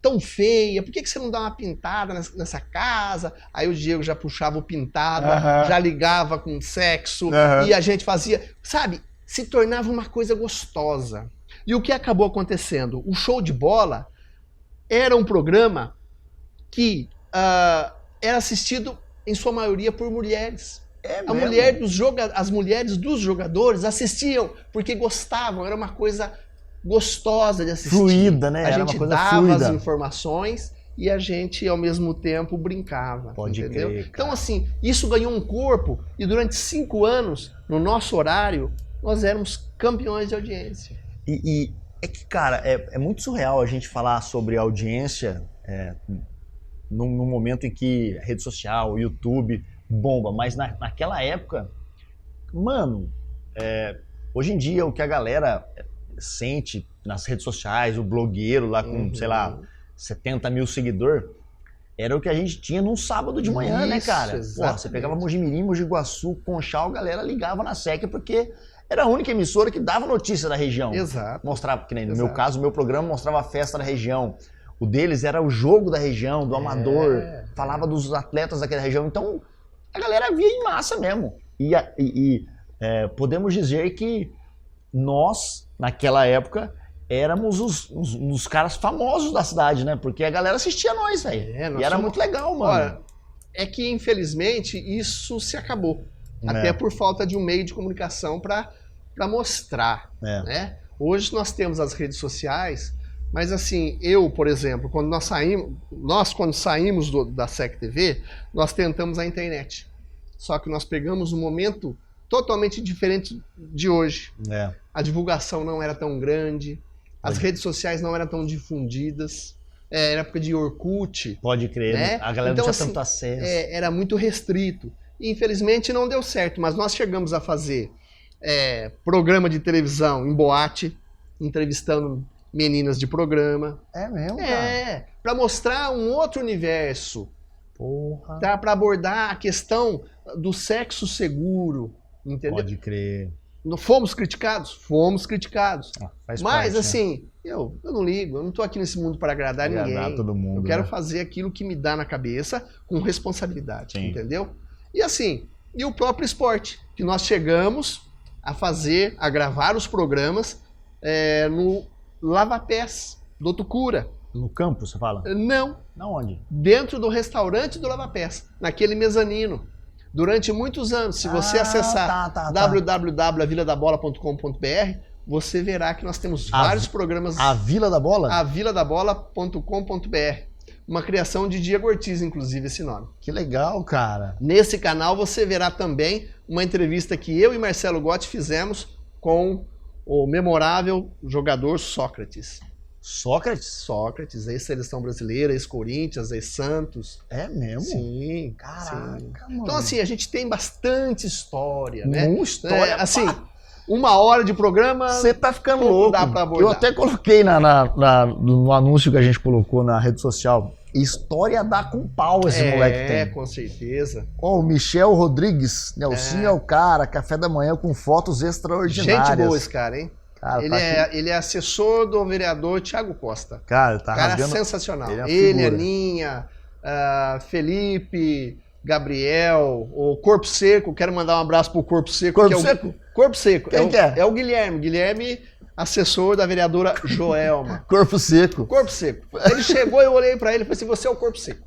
S3: tão feia, por que você não dá uma pintada nessa casa? Aí o Diego já puxava o pintado, já ligava com sexo, e a gente fazia, sabe, se tornava uma coisa gostosa. E o que acabou acontecendo? O Show de Bola era um programa que era assistido, em sua maioria, por mulheres. As mulheres dos jogadores assistiam porque gostavam, era uma coisa gostosa de assistir.
S1: Fluida, né?
S3: A
S1: Era
S3: gente
S1: uma coisa
S3: dava
S1: fluida.
S3: as informações e a gente, ao mesmo tempo, brincava.
S1: Pode
S3: entendeu?
S1: crer, cara.
S3: Então, assim, isso ganhou um corpo e durante 5 anos, no nosso horário, nós éramos campeões de audiência.
S1: E é que, cara, é muito surreal a gente falar sobre audiência num momento em que a rede social, o YouTube bomba, mas naquela época, mano, hoje em dia o que a galera sente nas redes sociais, o blogueiro lá com, sei lá, 70 mil seguidores, era o que a gente tinha num sábado de manhã, né,
S3: Isso,
S1: cara? Pô,
S3: exatamente.
S1: você pegava Mojimirim, Mogi Guaçu, Conchal, a galera ligava na SEC porque era a única emissora que dava notícia da região.
S3: Exato.
S1: Mostrava, que nem no
S3: Exato.
S1: meu caso, o meu programa mostrava a festa da região. O deles era o jogo da região, do amador, falava dos atletas daquela região. Então, a galera via em massa mesmo. E podemos dizer que nós, naquela época, éramos os caras famosos da cidade, né? Porque a galera assistia nós, velho. E era muito legal, mano.
S3: Olha, é que, infelizmente, isso se acabou. Até por falta de um meio de comunicação para mostrar, né? Hoje nós temos as redes sociais, mas assim, eu, por exemplo, quando quando saímos da SEC TV, nós tentamos a internet. Só que nós pegamos um momento totalmente diferente de hoje. A divulgação não era tão grande, as redes sociais não eram tão difundidas, era época de Orkut.
S1: Pode crer,
S3: né?
S1: A galera
S3: então,
S1: não tinha
S3: assim,
S1: tanto acesso.
S3: Era muito restrito. Infelizmente não deu certo, mas nós chegamos a fazer programa de televisão em boate, entrevistando meninas de programa.
S1: É mesmo, cara?
S3: Para mostrar um outro universo.
S1: Porra.
S3: Tá? Para abordar a questão do sexo seguro, entendeu?
S1: Pode crer.
S3: Fomos criticados? Fomos criticados.
S1: Faz
S3: Mas
S1: parte,
S3: assim, eu não ligo, eu não tô aqui nesse mundo para agradar ninguém.
S1: todo mundo,
S3: Eu quero
S1: né?
S3: fazer aquilo que me dá na cabeça com responsabilidade,
S1: Sim.
S3: entendeu? E assim, e o próprio esporte, que nós chegamos a gravar os programas no Lava-Pés, do Tucura.
S1: No campo, você fala?
S3: Não,
S1: Na onde?
S3: dentro do restaurante do Lava-Pés, naquele mezanino. Durante muitos anos, se você acessar www.aviladabola.com.br, você verá que nós temos vários programas.
S1: A Vila da Bola?
S3: Aviladabola.com.br. Uma criação de Diego Ortiz, inclusive, esse nome.
S1: Que legal, cara.
S3: Nesse canal você verá também uma entrevista que eu e Marcelo Gotti fizemos com o memorável jogador Sócrates.
S1: Sócrates?
S3: Ex-seleção brasileira, ex-Corinthians, ex-Santos.
S1: É mesmo?
S3: Sim.
S1: Caraca,
S3: sim.
S1: mano.
S3: Então, assim, a gente tem bastante história, né?
S1: História,
S3: assim, 1 hora de programa.
S1: Você tá ficando
S3: pouco
S1: louco.
S3: dá pra abordar.
S1: Eu até coloquei no anúncio que a gente colocou na rede social. História dá com pau esse moleque tem.
S3: Com certeza.
S1: Ó, o Michel Rodrigues, Nelsinho é o cara, café da manhã com fotos extraordinárias.
S3: Gente boa esse cara, hein?
S1: Cara,
S3: Ele é assessor do vereador Thiago Costa.
S1: Cara, tá
S3: Cara
S1: rasgando...
S3: sensacional.
S1: Ele é uma
S3: Ele,
S1: figura.
S3: Aninha, Felipe, Gabriel, o Corpo Seco. Quero mandar um abraço pro Corpo Seco.
S1: Corpo
S3: que
S1: Seco?
S3: Corpo Seco.
S1: Quem que é?
S3: É o Guilherme. Guilherme, assessor da vereadora Joelma.
S1: Corpo seco.
S3: Corpo Seco. Ele chegou, eu olhei pra ele e falei assim, você é o Corpo Seco.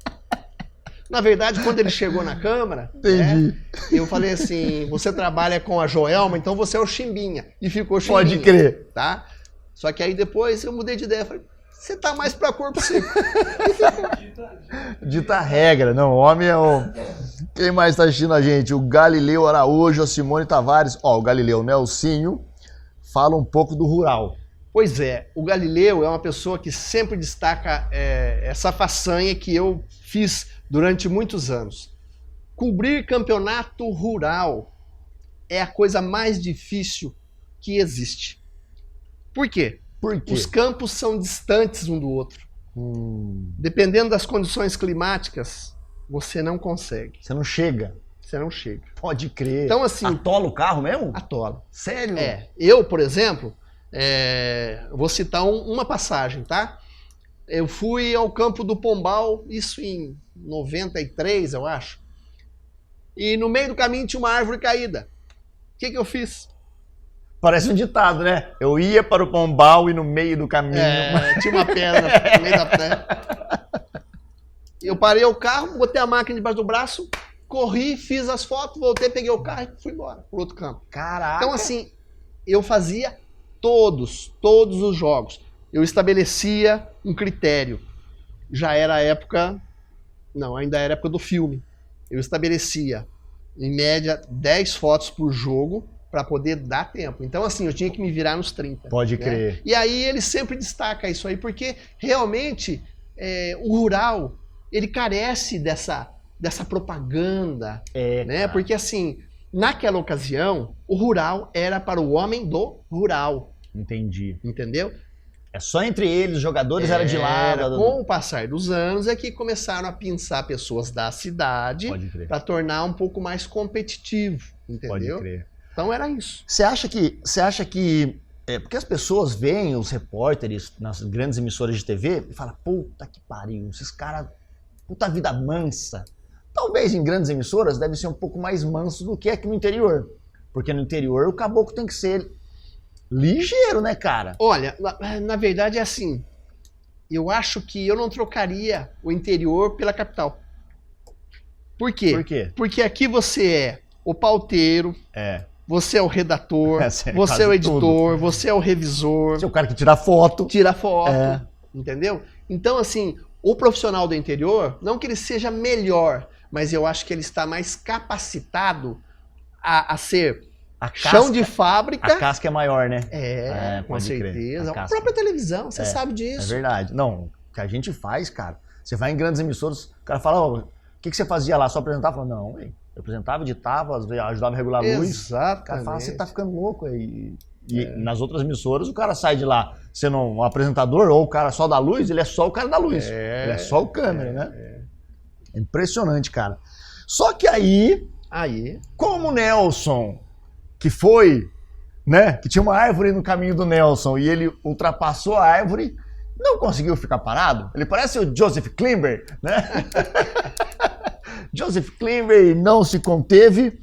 S3: Na verdade, quando ele chegou na Câmara,
S1: Entendi.
S3: eu falei assim, você trabalha com a Joelma, então você é o Chimbinha. E ficou Chimbinha.
S1: Pode crer.
S3: Tá? Só que aí depois eu mudei de ideia. Falei, você tá mais pra Corpo Seco.
S1: Dita regra. Não, o homem é o... Quem mais tá assistindo a gente? O Galileu Araújo, a Simone Tavares. Ó, o Galileu Nelsinho fala um pouco do rural.
S3: Pois é, o Galileu é uma pessoa que sempre destaca essa façanha que eu fiz durante muitos anos. Cobrir campeonato rural é a coisa mais difícil que existe. Por quê?
S1: Por quê?
S3: Os campos são distantes um do outro. Dependendo das condições climáticas, você não consegue.
S1: Você não chega.
S3: Você não chega.
S1: Pode crer.
S3: Então, assim...
S1: Atola o carro mesmo?
S3: Atola.
S1: Sério?
S3: Eu, por exemplo, vou citar uma passagem, tá? Eu fui ao campo do Pombal, isso em 93, eu acho. E no meio do caminho tinha uma árvore caída. O que eu fiz?
S1: Parece um ditado, né? Eu ia para o Pombal e no meio do caminho...
S3: Tinha uma pedra no meio da pedra. Eu parei o carro, botei a máquina debaixo do braço, corri, fiz as fotos, voltei, peguei o carro e fui embora pro outro campo.
S1: Caraca.
S3: Então, assim, eu fazia todos os jogos. Eu estabelecia um critério. Já era a época... Não, ainda era a época do filme. Eu estabelecia, em média, 10 fotos por jogo para poder dar tempo. Então, assim, eu tinha que me virar nos 30.
S1: Pode
S3: né?
S1: crer.
S3: E aí ele sempre destaca isso aí, porque realmente o rural, ele carece dessa propaganda, né?
S1: cara.
S3: Porque, assim, naquela ocasião, o rural era para o homem do rural,
S1: Entendi.
S3: entendeu?
S1: É só entre eles, os jogadores era de lá.
S3: Com o passar dos anos é que começaram a pensar pessoas da cidade
S1: Pode crer.
S3: para tornar um pouco mais competitivo,
S1: Pode
S3: entendeu?
S1: crer.
S3: Então era isso.
S1: Você acha que porque as pessoas veem os repórteres nas grandes emissoras de TV e falam, puta que pariu, esses caras, puta vida mansa. Talvez em grandes emissoras deve ser um pouco mais manso do que aqui no interior. Porque no interior o caboclo tem que ser ligeiro, né, cara?
S3: Olha, na verdade é assim, eu acho que eu não trocaria o interior pela capital. Por quê?
S1: Por quê?
S3: Porque aqui você é o pauteiro, você é o redator,
S1: Essa é
S3: você é o
S1: quase
S3: editor, você é o revisor,
S1: Você é o cara que tira foto.
S3: tira foto,
S1: É.
S3: entendeu? Então, assim, o profissional do interior, não que ele seja melhor, mas eu acho que ele está mais capacitado a ser
S1: A
S3: chão de
S1: a
S3: fábrica.
S1: casca é maior, né?
S3: Com
S1: pode crer.
S3: certeza.
S1: A
S3: A
S1: casca.
S3: própria televisão, você sabe
S1: É
S3: disso.
S1: verdade. Não, o que a gente faz, cara. Você vai em grandes emissoras, o cara fala, ó, o que você fazia lá? Só apresentava? Fala, não, eu apresentava, editava, ajudava a regular a luz.
S3: Exatamente.
S1: O cara fala, você tá ficando louco aí. E nas outras emissoras, o cara sai de lá sendo um apresentador, ou o cara só da luz, ele é só o cara da luz. Ele é só o câmera, né? É impressionante, cara. Só que aí, como o Nelson, que foi, né, que tinha uma árvore no caminho do Nelson e ele ultrapassou a árvore, não conseguiu ficar parado. Ele parece o Joseph Klimber, né? Joseph Klimber não se conteve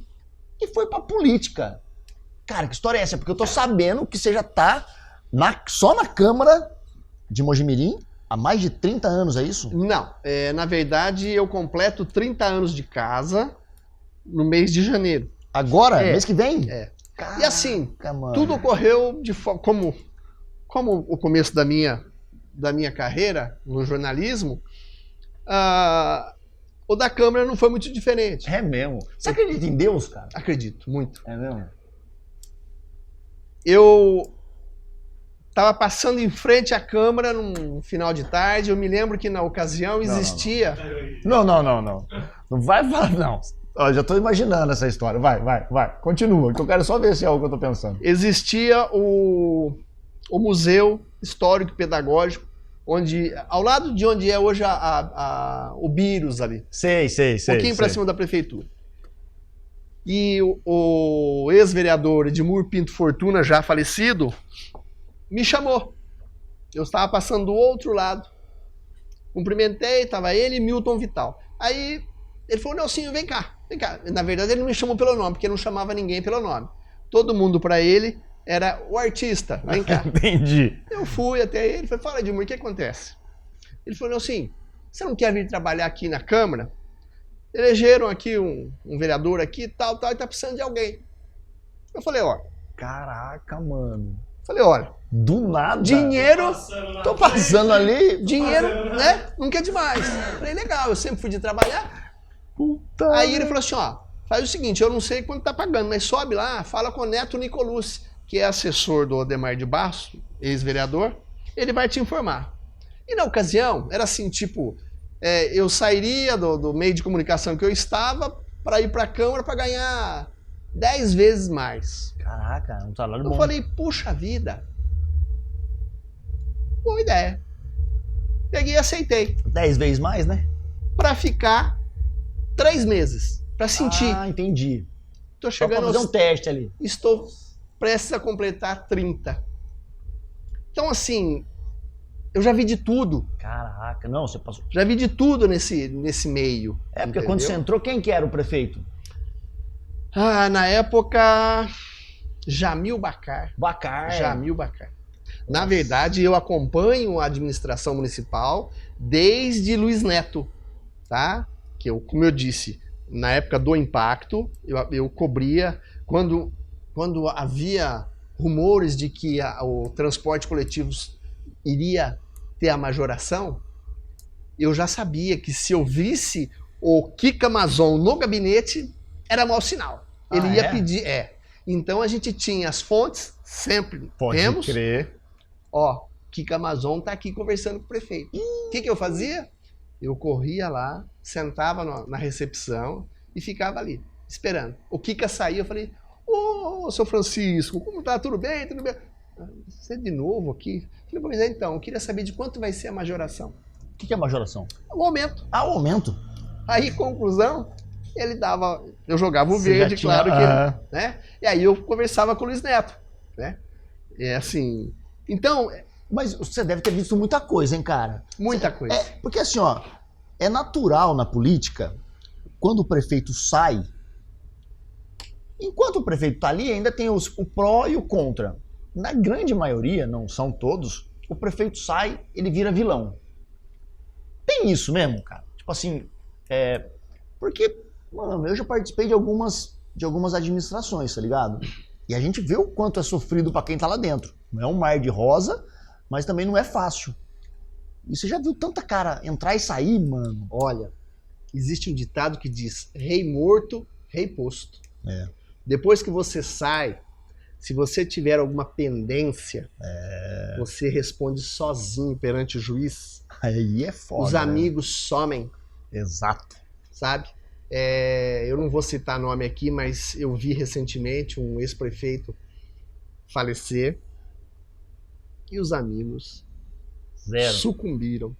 S1: e foi pra política. Cara, que história é essa? Porque eu tô sabendo que você já tá só na Câmara de Mojimirim há mais de 30 anos, é isso?
S3: Não, na verdade eu completo 30 anos de casa no mês de janeiro.
S1: Agora? Mês que vem?
S3: Caraca, e assim,
S1: mano.
S3: tudo ocorreu de como o começo da minha carreira no jornalismo, o da Câmara não foi muito diferente.
S1: É mesmo. Você acredita em Deus, cara?
S3: Acredito, muito.
S1: É mesmo?
S3: Eu estava passando em frente à Câmara num final de tarde, eu me lembro que na ocasião existia...
S1: Não. Não vai falar, não. Ó, já tô imaginando essa história. Vai. Continua, que eu quero só ver se é o que eu tô pensando.
S3: Existia o Museu Histórico e Pedagógico, onde, ao lado de onde é hoje o Birus ali.
S1: Sei.
S3: Um pouquinho para cima da prefeitura. E o ex-vereador Edmur Pinto Fortuna, já falecido, me chamou. Eu estava passando do outro lado. Cumprimentei, estava ele e Milton Vital. Aí ele falou, Nelsinho, vem cá. Na verdade ele não me chamou pelo nome, porque ele não chamava ninguém pelo nome. Todo mundo para ele era o artista, vem cá.
S1: Entendi.
S3: Eu fui até ele e falei, fala Edmur, o que acontece? Ele falou, Nelsinho, você não quer vir trabalhar aqui na Câmara? Elegeram aqui um vereador aqui, tal, e tá precisando de alguém. Eu falei, ó.
S1: Caraca, mano.
S3: Falei, olha.
S1: Do nada.
S3: Dinheiro.
S1: Tô passando ali.
S3: Dinheiro, né? Nunca é demais. Falei, legal, eu sempre fui de trabalhar.
S1: Puta.
S3: Aí ele falou assim, ó, faz o seguinte, eu não sei quanto tá pagando, mas sobe lá, fala com o Neto Nicolucci, que é assessor do Odemar de Barros, ex-vereador, ele vai te informar. E na ocasião, era assim, tipo, eu sairia do meio de comunicação que eu estava para ir para a Câmara para ganhar 10 vezes mais.
S1: Caraca, um salário bom.
S3: Eu falei, puxa vida, boa ideia. Peguei e aceitei.
S1: 10 vezes mais, né?
S3: Para ficar 3 meses, para sentir.
S1: Ah, entendi.
S3: Tô
S1: Só pra
S3: chegando
S1: fazer
S3: aos...
S1: um teste ali.
S3: Estou prestes a completar 30. Então, assim, eu já vi de tudo.
S1: Caraca, não, você passou.
S3: Já vi de tudo nesse meio.
S1: É, porque
S3: entendeu?
S1: quando você entrou, quem que era o prefeito?
S3: Na época, Jamil Bacar. Jamil Bacar. Na verdade, eu acompanho a administração municipal desde Luiz Neto, tá? Que eu, como eu disse, na época do impacto, eu cobria, quando havia rumores de que o transporte coletivo iria ter a majoração, eu já sabia que se eu visse o Kika Amazon no gabinete, era mau sinal. Ele ia pedir, Então a gente tinha as fontes, sempre temos.
S1: Pode crer.
S3: Ó, Kika Amazon tá aqui conversando com o prefeito. O que eu fazia? Eu corria lá, sentava na recepção e ficava ali, esperando. O Kika saía, eu falei, ô, seu Francisco, como tá? Tudo bem? Tudo bem? Você de novo aqui? Eu falei, pois é, então, eu queria saber de quanto vai ser a majoração.
S1: O que é majoração?
S3: O aumento.
S1: Ah, o aumento.
S3: Aí, conclusão, ele dava, eu jogava o
S1: Você
S3: verde,
S1: já tinha-
S3: claro que ele, né? E aí eu conversava com o Luiz Neto, né? É assim, então,
S1: Mas você deve ter visto muita coisa, hein, cara?
S3: muita coisa.
S1: Porque assim, ó, é natural na política, quando o prefeito sai, enquanto o prefeito tá ali, ainda tem o pró e o contra. Na grande maioria, não são todos, o prefeito sai, ele vira vilão. Tem isso mesmo, cara? Tipo assim, porque, mano, eu já participei de algumas administrações, tá ligado? E a gente vê o quanto é sofrido pra quem tá lá dentro. Não é um mar de rosa, mas também não é fácil. E você já viu tanta cara entrar e sair, mano?
S3: Olha, existe um ditado que diz, rei morto, rei posto.
S1: É.
S3: Depois que você sai, se você tiver alguma pendência, você responde sozinho perante o juiz.
S1: Aí é foda.
S3: Os
S1: né?
S3: amigos somem,
S1: Exato.
S3: sabe? Eu não vou citar nome aqui, mas eu vi recentemente um ex-prefeito falecer e os amigos
S1: Zero.
S3: sucumbiram,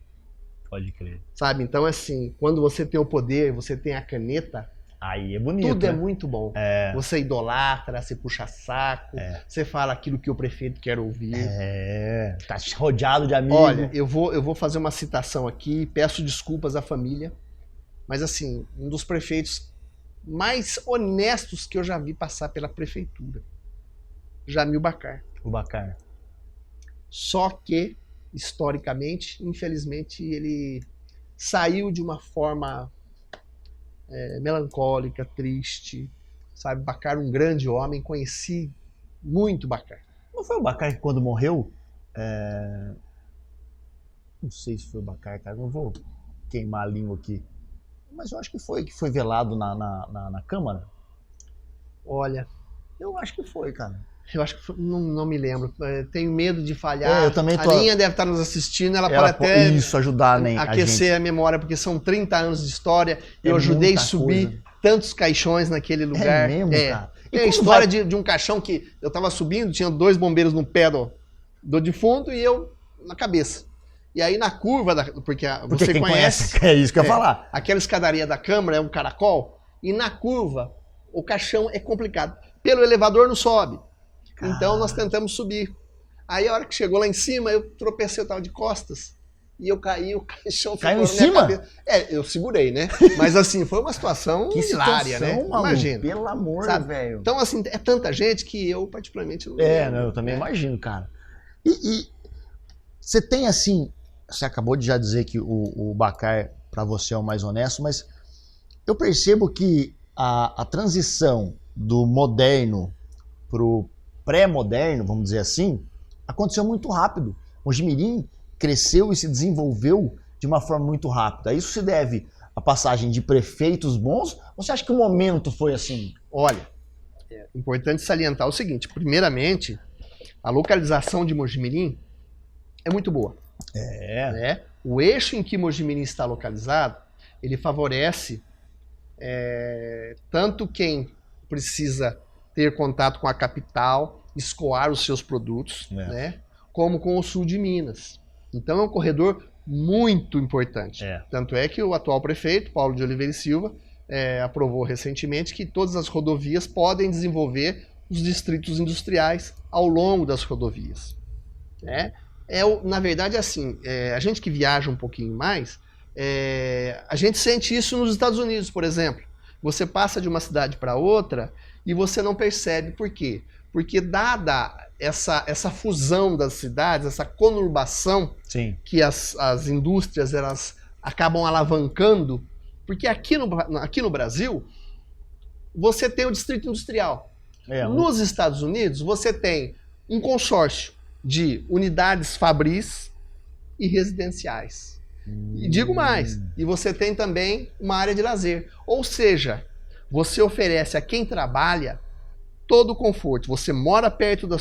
S1: Pode crer.
S3: sabe? Então, assim, quando você tem o poder, você tem a caneta,
S1: Aí é bonito.
S3: tudo é
S1: né?
S3: muito bom. Você idolatra, você puxa saco, você fala aquilo que o prefeito quer ouvir.
S1: Tá rodeado de amigos.
S3: Olha, eu vou fazer uma citação aqui, peço desculpas à família, mas assim, um dos prefeitos mais honestos que eu já vi passar pela prefeitura, Jamil Bacar.
S1: O Bacar.
S3: Só que, historicamente, infelizmente, ele saiu de uma forma melancólica, triste, sabe? Bacar, um grande homem, conheci muito Bacar.
S1: Não foi o Bacar que quando morreu? Não sei se foi o Bacar, cara. Não vou queimar a língua aqui. Mas eu acho que foi velado na Câmara.
S3: Olha,
S1: Eu acho que foi, cara.
S3: eu acho que não me lembro. Tenho medo de falhar.
S1: Eu também tô.
S3: A Linha deve estar nos assistindo, ela
S1: Ela
S3: pode até
S1: isso, ajudar, né, a gente.
S3: aquecer a memória, porque são 30 anos de história.
S1: É
S3: Eu ajudei a
S1: muita
S3: subir
S1: coisa.
S3: tantos caixões naquele lugar.
S1: mesmo, cara? E
S3: Tem a
S1: quando
S3: história
S1: vai-
S3: de um caixão que eu tava subindo, tinha 2 bombeiros no pé do defunto e eu na cabeça. E aí na curva, porque
S1: Porque
S3: você
S1: quem
S3: conhece,
S1: é isso que eu ia falar.
S3: aquela escadaria da Câmara é um caracol, e na curva o caixão é complicado. Pelo elevador não sobe. Então nós tentamos subir. Aí a hora que chegou lá em cima, eu tropecei, eu tava de costas. E eu caí, o caixão
S1: Caiu
S3: ficou
S1: em
S3: na minha
S1: cima?
S3: cabeça. Eu segurei, né? Mas assim, foi uma situação
S1: Que
S3: hilária, né?
S1: situação, maluco.
S3: Imagina.
S1: Pelo amor,
S3: Sabe?
S1: velho.
S3: Então, assim, é tanta gente que eu, particularmente, não
S1: Não,
S3: lembro,
S1: eu também
S3: né?
S1: imagino, cara. E você tem assim, você acabou de já dizer que o Bacar pra você é o mais honesto, mas eu percebo que a transição do moderno pro pré-moderno, vamos dizer assim, aconteceu muito rápido. Mojimirim cresceu e se desenvolveu de uma forma muito rápida. Isso se deve à passagem de prefeitos bons? Ou você acha que o momento foi assim?
S3: Olha, é importante salientar o seguinte. Primeiramente, a localização de Mojimirim é muito boa. Né? O eixo em que Mojimirim está localizado, ele favorece tanto quem precisa ter contato com a capital, escoar os seus produtos, né? Como com o sul de Minas. Então é um corredor muito importante. Tanto é que o atual prefeito, Paulo de Oliveira e Silva, aprovou recentemente que todas as rodovias podem desenvolver os distritos industriais ao longo das rodovias. Né? Na verdade, assim, a gente que viaja um pouquinho mais, a gente sente isso nos Estados Unidos, por exemplo. Você passa de uma cidade para outra e você não percebe por quê. Porque dada essa fusão das cidades, essa conurbação que as indústrias elas acabam alavancando, porque aqui no Brasil você tem o distrito industrial. Nos Estados Unidos você tem um consórcio de unidades fabris e residenciais. E digo mais, e você tem também uma área de lazer. Ou seja, você oferece a quem trabalha todo o conforto. Você mora perto do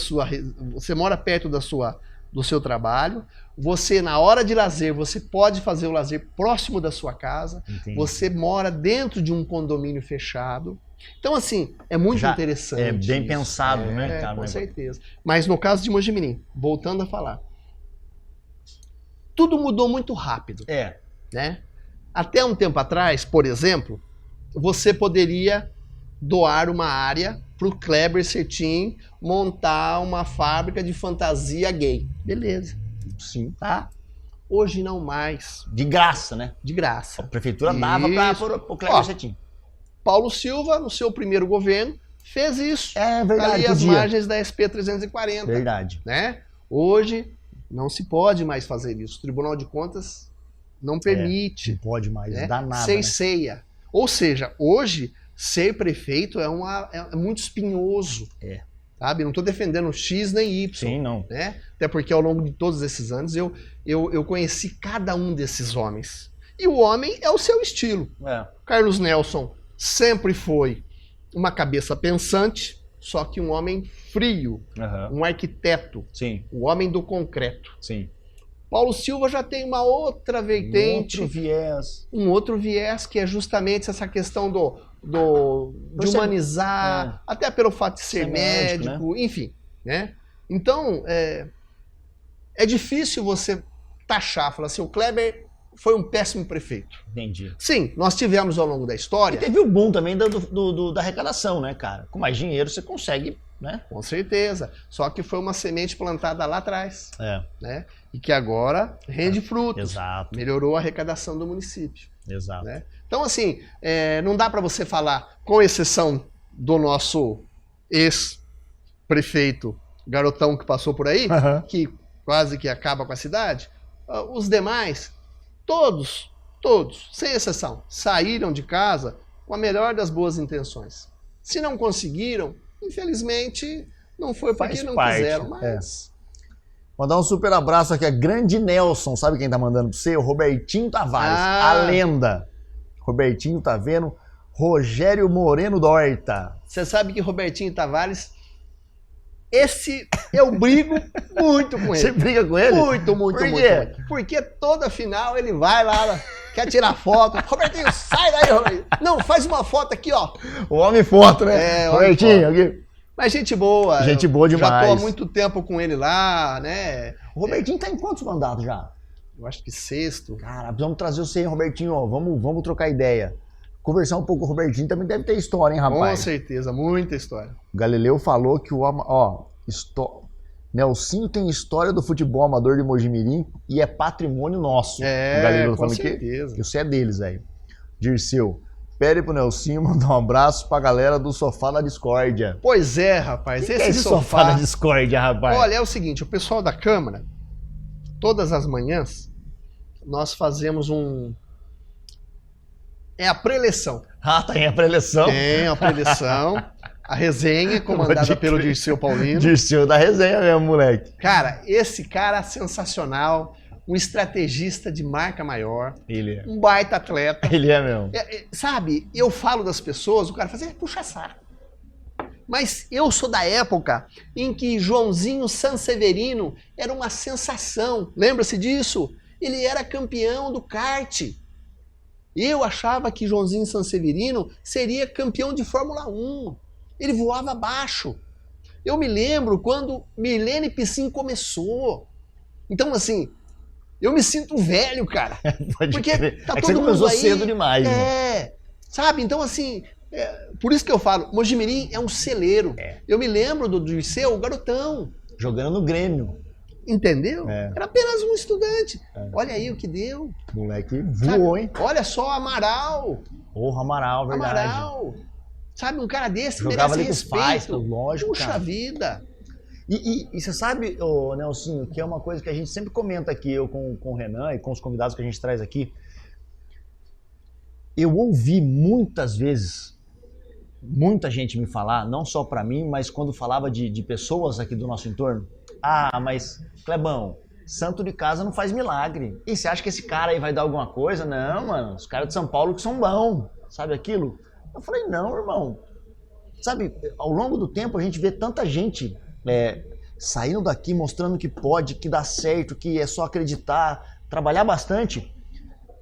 S3: seu trabalho. Você, na hora de lazer, você pode fazer o lazer próximo da sua casa.
S1: Entendi.
S3: Você mora dentro de um condomínio fechado. Então, assim, é muito interessante.
S1: É bem
S3: isso.
S1: pensado, né, cara?
S3: Com certeza. Mas no caso de Mojimirim, voltando a falar, tudo mudou muito rápido, né? Até um tempo atrás, por exemplo, você poderia doar uma área para o Kleber Sertim montar uma fábrica de fantasia gay. Beleza.
S1: Sim.
S3: Tá? Hoje não mais.
S1: De graça, né?
S3: De graça.
S1: A prefeitura dava para o Kleber Sertim.
S3: Paulo Silva, no seu primeiro governo, fez isso.
S1: É verdade.
S3: Ali às margens da SP 340.
S1: Verdade.
S3: Né? Hoje não se pode mais fazer isso. O Tribunal de Contas não permite.
S1: Não pode mais,
S3: né?
S1: dá nada.
S3: Cerceia. Ou seja, hoje, ser prefeito é muito espinhoso. Sabe? Não estou defendendo X nem Y.
S1: Sim, não.
S3: Né? Até porque ao longo de todos esses anos eu conheci cada um desses homens. E o homem é o seu estilo. Carlos Nelson sempre foi uma cabeça pensante, só que um homem frio, um arquiteto, o homem do concreto.
S1: Sim.
S3: Paulo Silva já tem uma outra vertente, um outro viés que é justamente essa questão de humanizar, até pelo fato de ser médico, né? Enfim, né? Então, é difícil você taxar, falar assim, o Kleber foi um péssimo prefeito.
S1: Entendi.
S3: Sim, nós tivemos ao longo da história...
S1: E teve o boom também da arrecadação, né, cara? Com mais dinheiro você consegue, né?
S3: Com certeza. Só que foi uma semente plantada lá atrás. Né? E que agora rende frutos.
S1: Exato.
S3: Melhorou a arrecadação do município.
S1: Exato.
S3: Né? Então, assim, não dá para você falar, com exceção do nosso ex-prefeito Garotão que passou por aí, que quase que acaba com a cidade, os demais... Todos, sem exceção, saíram de casa com a melhor das boas intenções. Se não conseguiram, infelizmente, não foi porque não quiseram, mas...
S1: Mandar um super abraço aqui a Grande Nelson, sabe quem tá mandando pra você? O Robertinho Tavares, a lenda. Robertinho tá vendo, Rogério Moreno da Horta.
S3: Você sabe que Robertinho Tavares... Esse eu brigo muito com ele.
S1: Você briga com ele?
S3: Muito. Por quê? Porque toda final ele vai lá, quer tirar foto. Robertinho, sai daí, Robertinho. Não, faz uma foto aqui, ó.
S1: O homem foto, né? Robertinho, aqui.
S3: Mas gente boa.
S1: Gente boa demais.
S3: Já tô há muito tempo com ele lá, né?
S1: O Robertinho tá em quantos mandatos já?
S3: Eu acho que 6º.
S1: Cara, vamos trazer você, hein, Robertinho, ó. Vamos trocar ideia. Conversar um pouco com o Robertinho também deve ter história, hein, rapaz?
S3: Com certeza, muita história.
S1: O Galileu falou que Nelsinho tem história do futebol amador de Mojimirim e é patrimônio nosso. O Galileu falando que você é deles, velho. Dirceu, pede pro Nelsinho mandar um abraço pra galera do Sofá da Discórdia.
S3: Pois é, rapaz.
S1: Que esse Sofá da Discórdia, rapaz?
S3: Olha, é o seguinte, o pessoal da Câmara, todas as manhãs, nós fazemos a pré-eleição.
S1: Tem a pré-eleição?
S3: Tem a pré-eleição. A resenha, comandada pelo Dirceu Paulino.
S1: Dirceu da resenha mesmo, moleque.
S3: Cara, esse cara é sensacional. Um estrategista de marca maior.
S1: Ele é.
S3: Um baita atleta.
S1: Ele é mesmo.
S3: Sabe, eu falo das pessoas, o cara fala assim, puxa saco. Mas eu sou da época em que Joãozinho Sanseverino era uma sensação. Lembra-se disso? Ele era campeão do kart. Eu achava que Joãozinho Sanseverino seria campeão de Fórmula 1. Ele voava baixo. Eu me lembro quando Milene Piscin começou. Então, assim, eu me sinto velho, cara. Porque tá todo mundo
S1: começou
S3: aí,
S1: cedo demais.
S3: Sabe? Então, assim, por isso que eu falo, Mojimirim é um celeiro. Eu me lembro do Dirceu, o garotão.
S1: Jogando no Grêmio.
S3: Entendeu? Era apenas um estudante. Olha aí o que deu.
S1: O moleque voou, hein?
S3: Olha só, Amaral.
S1: Amaral, verdade.
S3: Amaral. Sabe, um cara desse
S1: jogava
S3: merece
S1: ali
S3: respeito.
S1: Com os pais, lógico,
S3: puxa
S1: cara.
S3: vida.
S1: E você sabe, Nelsinho, que é uma coisa que a gente sempre comenta aqui, eu com o Renan e com os convidados que a gente traz aqui. Eu ouvi muitas vezes muita gente me falar, não só pra mim, mas quando falava de pessoas aqui do nosso entorno. Ah, mas, Clebão, santo de casa não faz milagre. E você acha que esse cara aí vai dar alguma coisa? Não, mano, os caras de São Paulo que são bons, sabe aquilo? Eu falei, não, irmão. Sabe, ao longo do tempo a gente vê tanta gente saindo daqui mostrando que pode, que dá certo, que é só acreditar, trabalhar bastante,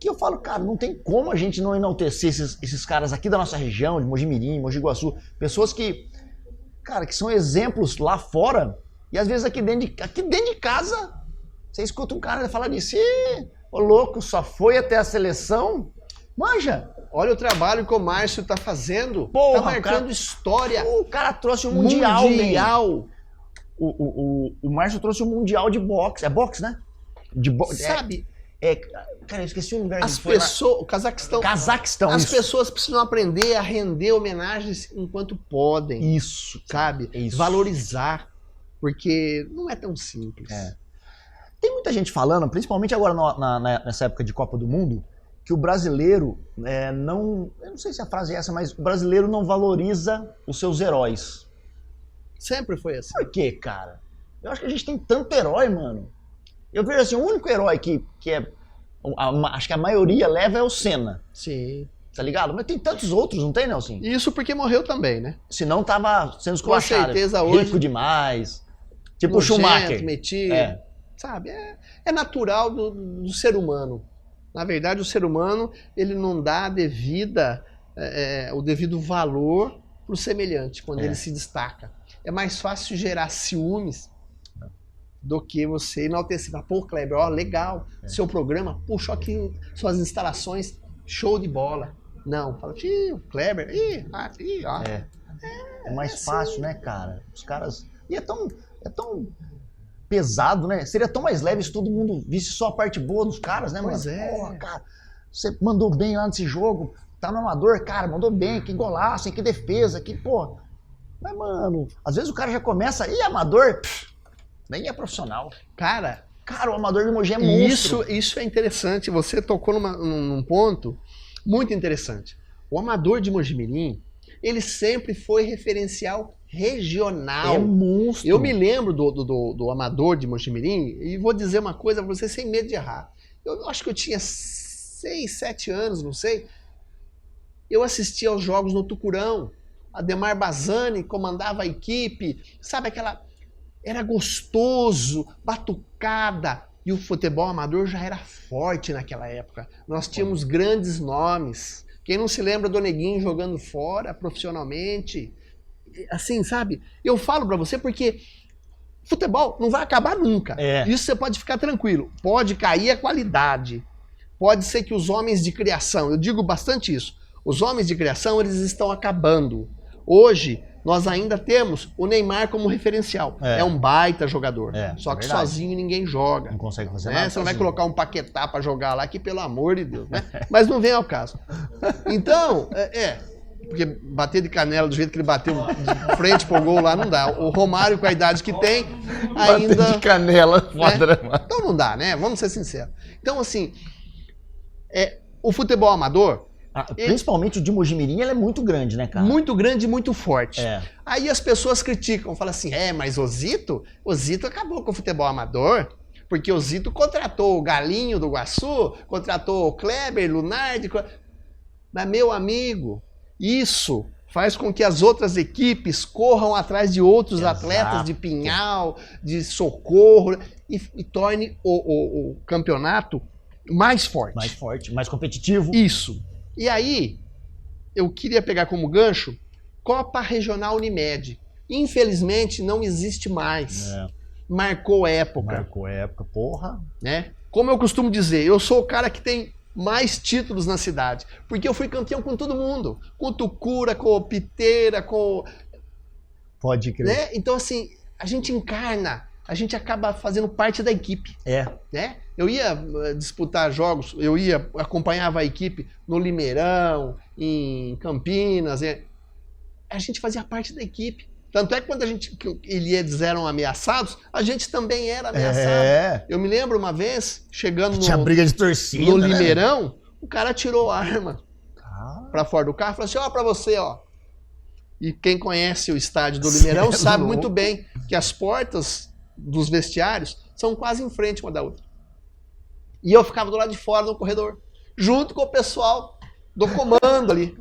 S1: que eu falo, cara, não tem como a gente não enaltecer esses caras aqui da nossa região, de Mojimirim, Mogi Guaçu, pessoas que, cara, que são exemplos lá fora, e às vezes aqui dentro de casa, você escuta um cara falar disso, ô louco, só foi até a seleção, manja.
S3: Olha o trabalho que o Márcio tá fazendo,
S1: Porra,
S3: tá marcando história.
S1: O cara trouxe o Mundial. O Márcio trouxe o Mundial de boxe, é boxe, né?
S3: Sabe?
S1: Cara, eu esqueci o lugar.
S3: As pessoas, o Cazaquistão. As
S1: isso.
S3: pessoas precisam aprender a render homenagens enquanto podem.
S1: Isso,
S3: sabe?
S1: isso.
S3: Valorizar, porque não é tão simples.
S1: Tem muita gente falando, principalmente agora nessa época de Copa do Mundo, que o brasileiro eu não sei se a frase é essa, mas o brasileiro não valoriza os seus heróis.
S3: Sempre foi assim.
S1: Por quê, cara? Eu acho que a gente tem tanto herói, mano. Eu vejo assim, o único herói que acho que a maioria leva é o Senna.
S3: Sim.
S1: Tá ligado? Mas tem tantos outros, não tem, Nelson?
S3: Isso porque morreu também, né?
S1: Senão tava sendo esculachado.
S3: Com certeza hoje.
S1: Rico demais. Tipo o Schumacher.
S3: Metido, sabe? É natural do ser humano. Na verdade, o ser humano, ele não dá o devido valor pro semelhante, quando ele se destaca. É mais fácil gerar ciúmes do que você enaltecer. Pô, Kleber, ó, legal, seu programa, puxa, aqui suas instalações, show de bola. Não, fala, o Kleber, ó.
S1: É mais fácil, né, cara? Os caras... E é tão pesado, né? Seria tão mais leve se todo mundo visse só a parte boa dos caras, né, mano?
S3: Pois é.
S1: Porra, cara, você mandou bem lá nesse jogo, tá no amador, cara, mandou bem, que golaço, que defesa, que, pô... Mas, mano, às vezes o cara já começa, amador, nem é profissional. Cara, o amador de Mogi é monstro.
S3: Isso é interessante, você tocou num ponto muito interessante. O amador de Mojimirim, ele sempre foi referencial regional.
S1: É monstro.
S3: Eu me lembro do amador de Mojimirim e vou dizer uma coisa pra você sem medo de errar. Eu acho que eu tinha 6, 7 anos, não sei. Eu assistia aos jogos no Tucurão. Ademar Bazani comandava a equipe. Sabe aquela... Era gostoso, batucada. E o futebol amador já era forte naquela época. Nós tínhamos grandes nomes. Quem não se lembra do Neguinho jogando fora profissionalmente? Assim, sabe? Eu falo pra você porque futebol não vai acabar nunca. Isso você pode ficar tranquilo. Pode cair a qualidade. Pode ser que os homens de criação, eu digo bastante isso, os homens de criação, eles estão acabando. Hoje, nós ainda temos o Neymar como referencial. É um baita jogador. Só que sozinho ninguém joga.
S1: Não consegue fazer nada.
S3: Você não vai colocar um Paquetá pra jogar lá, que pelo amor de Deus, né? Mas não vem ao caso. Então, porque bater de canela do jeito que ele bateu de frente pro gol lá não dá. O Romário, com a idade que tem, ainda...
S1: Bater de canela, foda,
S3: né? Então não dá, né? Vamos ser sinceros. Então, assim, o futebol amador...
S1: Principalmente o de Mojimirim, ele é muito grande, né, cara?
S3: Muito grande e muito forte. Aí as pessoas criticam, falam assim, mas o Zito acabou com o futebol amador, porque o Zito contratou o Galinho do Guaçu, contratou o Kleber, Lunardi... Mas, meu amigo, isso faz com que as outras equipes corram atrás de outros atletas de Pinhal, de Socorro, e torne o campeonato mais forte.
S1: Mais forte, mais competitivo.
S3: Isso. E aí, eu queria pegar como gancho Copa Regional Unimed. Infelizmente, não existe mais. Marcou época.
S1: Porra.
S3: Né? Como eu costumo dizer, eu sou o cara que tem mais títulos na cidade. Porque eu fui campeão com todo mundo. Com o Tucura, com o Piteira, com...
S1: Pode crer.
S3: Né? Então, assim, a gente encarna, a gente acaba fazendo parte da equipe. Né? Eu ia disputar jogos, acompanhava a equipe no Limeirão, em Campinas. A gente fazia parte da equipe. Tanto é que quando eles eram ameaçados, a gente também era ameaçado. Eu me lembro uma vez, chegando
S1: tinha briga de torcida,
S3: no Limeirão, o cara tirou a arma pra fora do carro e falou assim, pra você, E quem conhece o estádio do Limeirão
S1: Cê é
S3: sabe
S1: louco.
S3: muito bem que as portas dos vestiários são quase em frente uma da outra. E eu ficava do lado de fora do corredor, junto com o pessoal do comando ali.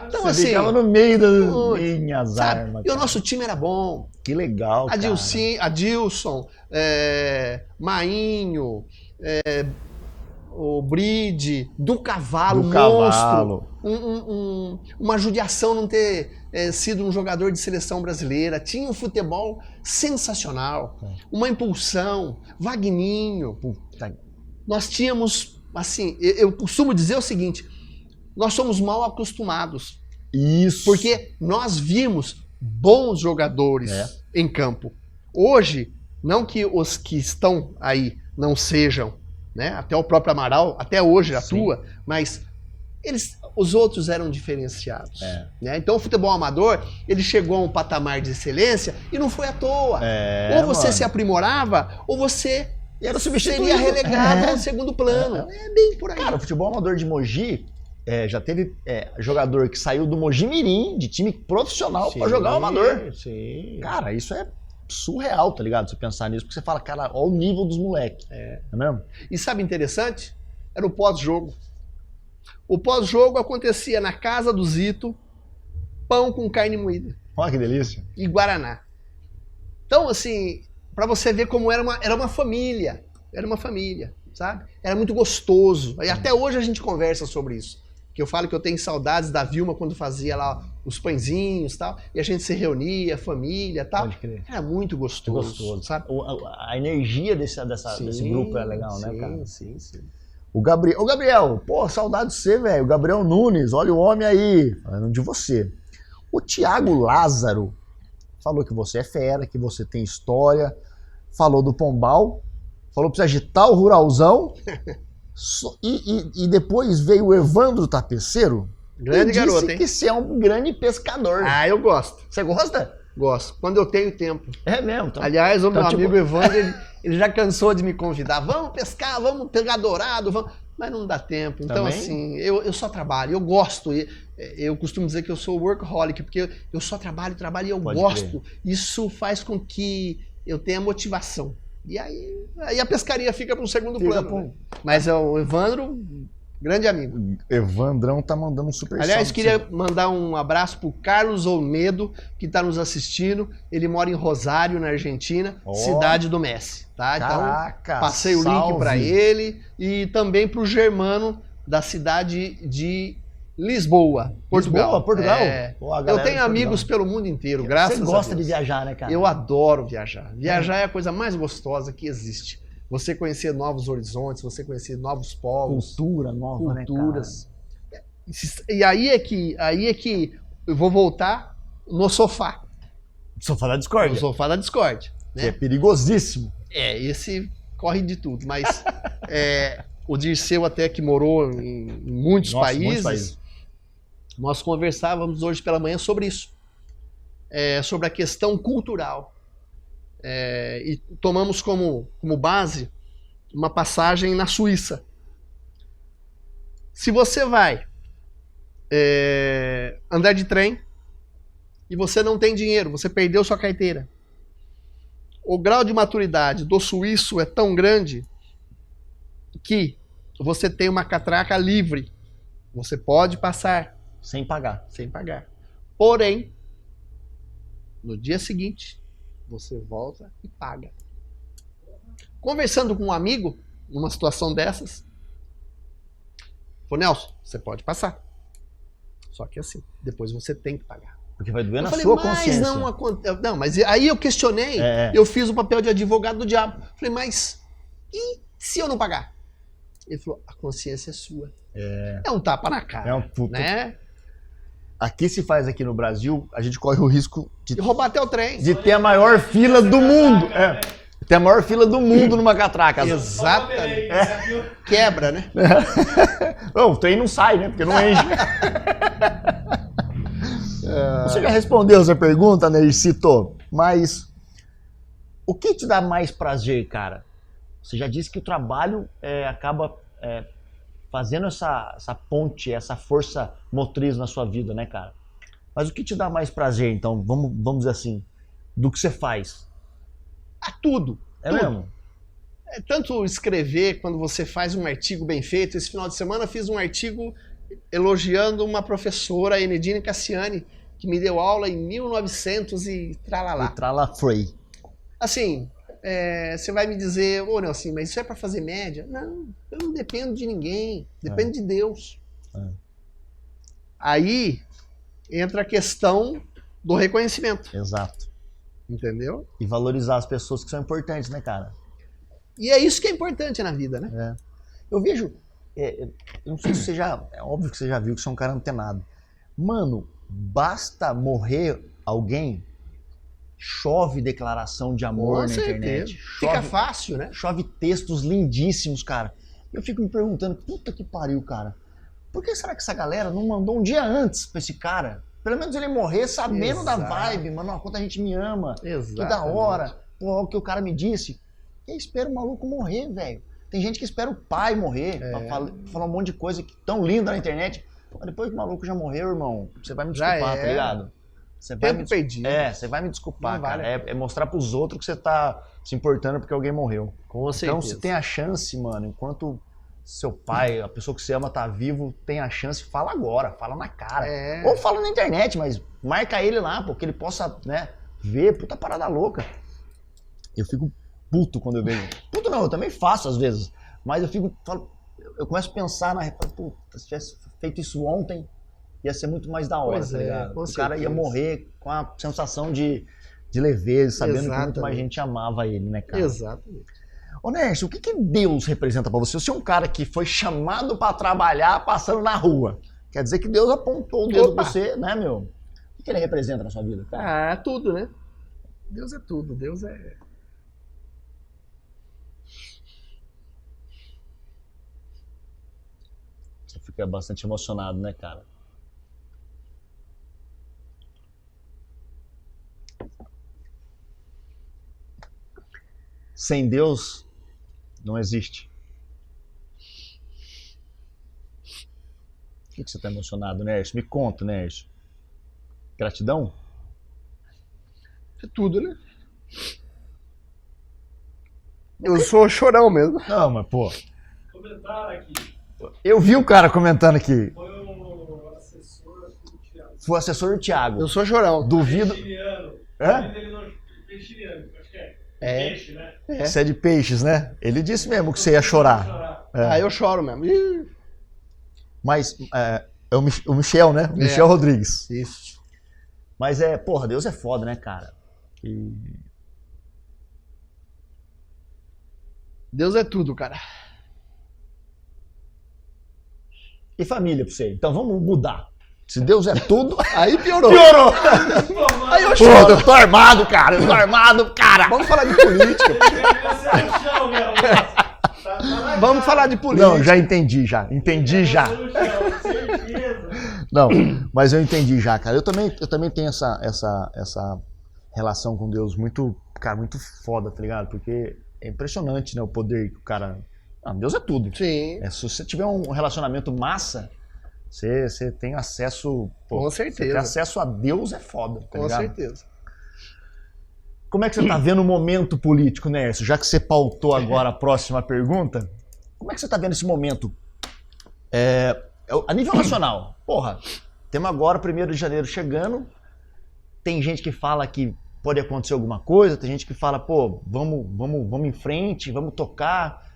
S3: Então,
S1: Você
S3: assim,
S1: ficava no meio das
S3: muito,
S1: minhas
S3: sabe?
S1: armas.
S3: E o
S1: cara.
S3: nosso time era bom.
S1: Que legal, cara.
S3: Adilson, Mainho, o Bride, do Cavalo,
S1: Do
S3: monstro.
S1: Cavalo.
S3: Uma judiação não ter sido um jogador de seleção brasileira. Tinha um futebol sensacional. Uma impulsão. Vagninho.
S1: Puta.
S3: Nós tínhamos, assim, eu costumo dizer o seguinte, nós somos mal acostumados.
S1: Isso.
S3: Porque nós vimos bons jogadores em campo. Hoje, não que os que estão aí não sejam, né? Até o próprio Amaral, até hoje atua, mas os outros eram diferenciados. Né? Então o futebol amador, ele chegou a um patamar de excelência e não foi à toa. Ou você se aprimorava, ou você
S1: era substituído.
S3: seria relegado ao segundo plano. É bem por aí.
S1: Cara, o futebol amador de Mogi já teve jogador que saiu do Mogi Mirim, de time profissional, pra jogar o amador.
S3: Sim.
S1: Cara, isso é surreal, tá ligado? Você pensar nisso, porque você fala, cara, olha o nível dos moleques. Não é mesmo?
S3: E sabe interessante? Era o pós-jogo. O pós-jogo acontecia na casa do Zito, pão com carne moída.
S1: Olha que delícia.
S3: E Guaraná. Então, assim, pra você ver como era uma família. Era uma família, sabe? Era muito gostoso. E até hoje a gente conversa sobre isso. Que eu falo que eu tenho saudades da Vilma quando fazia lá os pãezinhos e tal. E a gente se reunia, família e tal.
S1: Pode crer.
S3: Era muito gostoso.
S1: Sabe? A energia desse grupo é legal, né, cara?
S3: Sim.
S1: O Gabriel, pô, saudade de você, velho. O Gabriel Nunes, olha o homem aí, falando de você. O Thiago Lázaro falou que você é fera, que você tem história, falou do Pombal, falou pra você agitar o Ruralzão, e depois veio o Evandro Tapeceiro.
S3: Grande garoto, hein?
S1: Que você é um grande pescador.
S3: Ah, eu gosto.
S1: Você gosta?
S3: Gosto. Quando eu tenho tempo.
S1: É mesmo. Então,
S3: Aliás, o meu
S1: tipo-
S3: amigo Evandro, ele já cansou de me convidar. Vamos pescar, vamos pegar dourado, vamos... Mas não dá tempo. Então,
S1: Também?
S3: assim, eu só trabalho. Eu gosto. Eu costumo dizer que eu sou workaholic, porque eu só trabalho e eu
S1: Pode
S3: gosto. Isso faz com que eu tenha motivação. E aí a pescaria fica para um segundo plano. Né? Mas o Evandro, grande amigo.
S1: Evandrão tá mandando um super
S3: Aliás,
S1: salve
S3: queria
S1: pra você.
S3: mandar um abraço pro Carlos Olmedo, que está nos assistindo. Ele mora em Rosário, na Argentina,
S1: Ó.
S3: cidade do Messi. Tá?
S1: Caraca,
S3: Então, passei o link
S1: salve.
S3: para ele e também pro Germano, da cidade de Lisboa, Portugal.
S1: Portugal?
S3: É.
S1: Pô, a
S3: Eu
S1: galera
S3: tenho
S1: de Portugal.
S3: amigos pelo mundo inteiro, graças a Deus.
S1: Você gosta de viajar, né, cara?
S3: Eu adoro viajar. Viajar é a coisa mais gostosa que existe. Você conhecer novos horizontes, você conhecer novos povos,
S1: Cultura nova,
S3: culturas. E aí é que eu vou voltar no sofá.
S1: Sofá da
S3: No
S1: Discord.
S3: sofá da Discord.
S1: Que é
S3: Né?
S1: perigosíssimo.
S3: Esse corre de tudo. Mas o Dirceu até que morou em muitos
S1: Nossa,
S3: países,
S1: muitos países.
S3: nós conversávamos hoje pela manhã sobre isso. Sobre a questão cultural. E tomamos como base uma passagem na Suíça. Se você vai andar de trem e você não tem dinheiro, você perdeu sua carteira, o grau de maturidade do suíço é tão grande que você tem uma catraca livre. Você pode passar
S1: Sem pagar.
S3: sem pagar. Porém, no dia seguinte, você volta e paga. Conversando com um amigo, numa situação dessas, falou, Nelson, você pode passar. Só que assim, depois você tem que pagar.
S1: Porque vai doer
S3: Eu
S1: na
S3: falei,
S1: sua
S3: mas
S1: consciência.
S3: não acontece. Não, mas aí eu questionei,
S1: É.
S3: eu fiz o papel de advogado do diabo. Falei, mas e se eu não pagar? Ele falou, a consciência é sua. É um tapa na cara.
S1: É um puta.
S3: Né?
S1: Aqui se faz aqui no Brasil, a gente corre o risco
S3: E roubar até o trem.
S1: de ter a maior fila do mundo. Ter a maior fila do mundo numa catraca.
S3: Exatamente. Quebra, né?
S1: Não, o trem não sai, né? Porque não enche. Você já respondeu essa pergunta, Nercito, mas o que te dá mais prazer, cara? Você já disse que o trabalho acaba fazendo essa ponte, essa força motriz na sua vida, né, cara? Mas o que te dá mais prazer, então, vamos dizer assim, do que você faz?
S3: Tudo.
S1: É
S3: Tudo.
S1: mesmo?
S3: É tanto escrever, quando você faz um artigo bem feito. Esse final de semana eu fiz um artigo elogiando uma professora, a Enedine Cassiani, que me deu aula em 1900 e tralalá.
S1: E trala-free.
S3: Assim, você vai me dizer, ô Nelson, mas isso é para fazer média? Não, eu não dependo de ninguém, dependo de Deus. Aí entra a questão do reconhecimento,
S1: Exato.
S3: entendeu?
S1: E valorizar as pessoas que são importantes, né, cara?
S3: E é isso que é importante na vida, né?
S1: Eu vejo, eu não sei se você já, é óbvio que você já viu que você é um cara antenado. Mano, basta morrer alguém, chove declaração de amor
S3: Com
S1: na
S3: certeza.
S1: internet.
S3: Fica fácil, né?
S1: Chove textos lindíssimos, cara. Eu fico me perguntando, puta que pariu, cara. Por que será que essa galera não mandou um dia antes pra esse cara? Pelo menos ele morrer sabendo da vibe, mano. Quanta gente me ama.
S3: Exato.
S1: Que da hora. Pô, o que o cara me disse. Eu espero o maluco morrer, velho. Tem gente que espera o pai morrer pra falar um monte de coisa que tão linda na internet. Mas depois que o maluco já morreu, irmão, você vai me desculpar, tá ligado? Você vai
S3: Tempo perdido.
S1: você vai me desculpar,
S3: Não
S1: cara.
S3: vale.
S1: É mostrar pros outros que você tá se importando porque alguém morreu.
S3: Com certeza.
S1: Então, se tem a chance, mano, enquanto seu pai, a pessoa que você ama tá vivo, tem a chance, fala agora, fala na cara. Ou fala na internet, mas marca ele lá, porque ele possa, né, ver, puta parada louca. Eu fico puto quando eu vejo. Puto não, eu também faço às vezes, mas eu começo a pensar puta, se tivesse feito isso ontem, ia ser muito mais da hora,
S3: Pois
S1: tá ligado?
S3: com
S1: O cara ia
S3: certeza.
S1: morrer com a sensação de leveza, sabendo que muito mais
S3: Exatamente.
S1: gente amava ele, né, cara?
S3: Exatamente.
S1: Ô, Nércio, o que Deus representa pra você? Você é um cara que foi chamado pra trabalhar passando na rua. Quer dizer que Deus apontou o dedo pra você, né, meu? O que ele representa na sua vida, cara?
S3: Tudo, né? Deus é tudo. Deus é...
S1: Você fica bastante emocionado, né, cara? Sem Deus, não existe. Por que você tá emocionado, Nércio? Me conta, Nércio. Gratidão?
S3: É tudo, né? Eu sou chorão mesmo.
S1: Não, mas pô.
S2: Comentaram aqui.
S1: Eu vi o cara comentando aqui.
S2: Foi o assessor do Thiago.
S1: Foi o assessor do Thiago.
S3: Eu sou chorão.
S1: Duvido.
S2: Peixiniano.
S1: Hã?
S2: Ele não... Peixiniano, acho que é.
S3: É.
S2: Peixe, né?
S1: Você é de peixes, né? Ele disse mesmo que você ia chorar.
S3: Eu choro mesmo. Ih,
S1: Mas é o Michel, né? O Michel Rodrigues.
S3: isso.
S1: Mas porra, Deus é foda, né, cara?
S3: Deus é tudo, cara.
S1: E família pra você? Então vamos mudar. Se Deus é tudo.
S3: Aí piorou.
S1: Piorou!
S3: Aí eu
S1: Pô,
S3: choro.
S1: eu tô armado, cara! Eu tô armado, cara!
S3: Vamos falar de política.
S2: Você é no chão, meu.
S3: Vamos falar de política.
S1: Não, já entendi, já. Entendi já.
S2: No chão, certeza.
S1: Não, mas eu entendi já, cara. Eu também tenho essa relação com Deus muito, cara, muito foda, tá ligado? Porque é impressionante, né, o poder que o cara... Deus é tudo.
S3: Sim.
S1: Se você tiver um relacionamento massa, você tem acesso...
S3: Com
S1: Você
S3: certeza.
S1: ter acesso a Deus é foda, tá
S3: Com
S1: ligado?
S3: certeza.
S1: Como é que você tá vendo o momento político, Nércio? Já que você pautou agora a próxima pergunta, como é que você tá vendo esse momento? A nível nacional, porra, temos agora o 1º de janeiro chegando, tem gente que fala que pode acontecer alguma coisa, tem gente que fala, pô, vamos em frente, vamos tocar.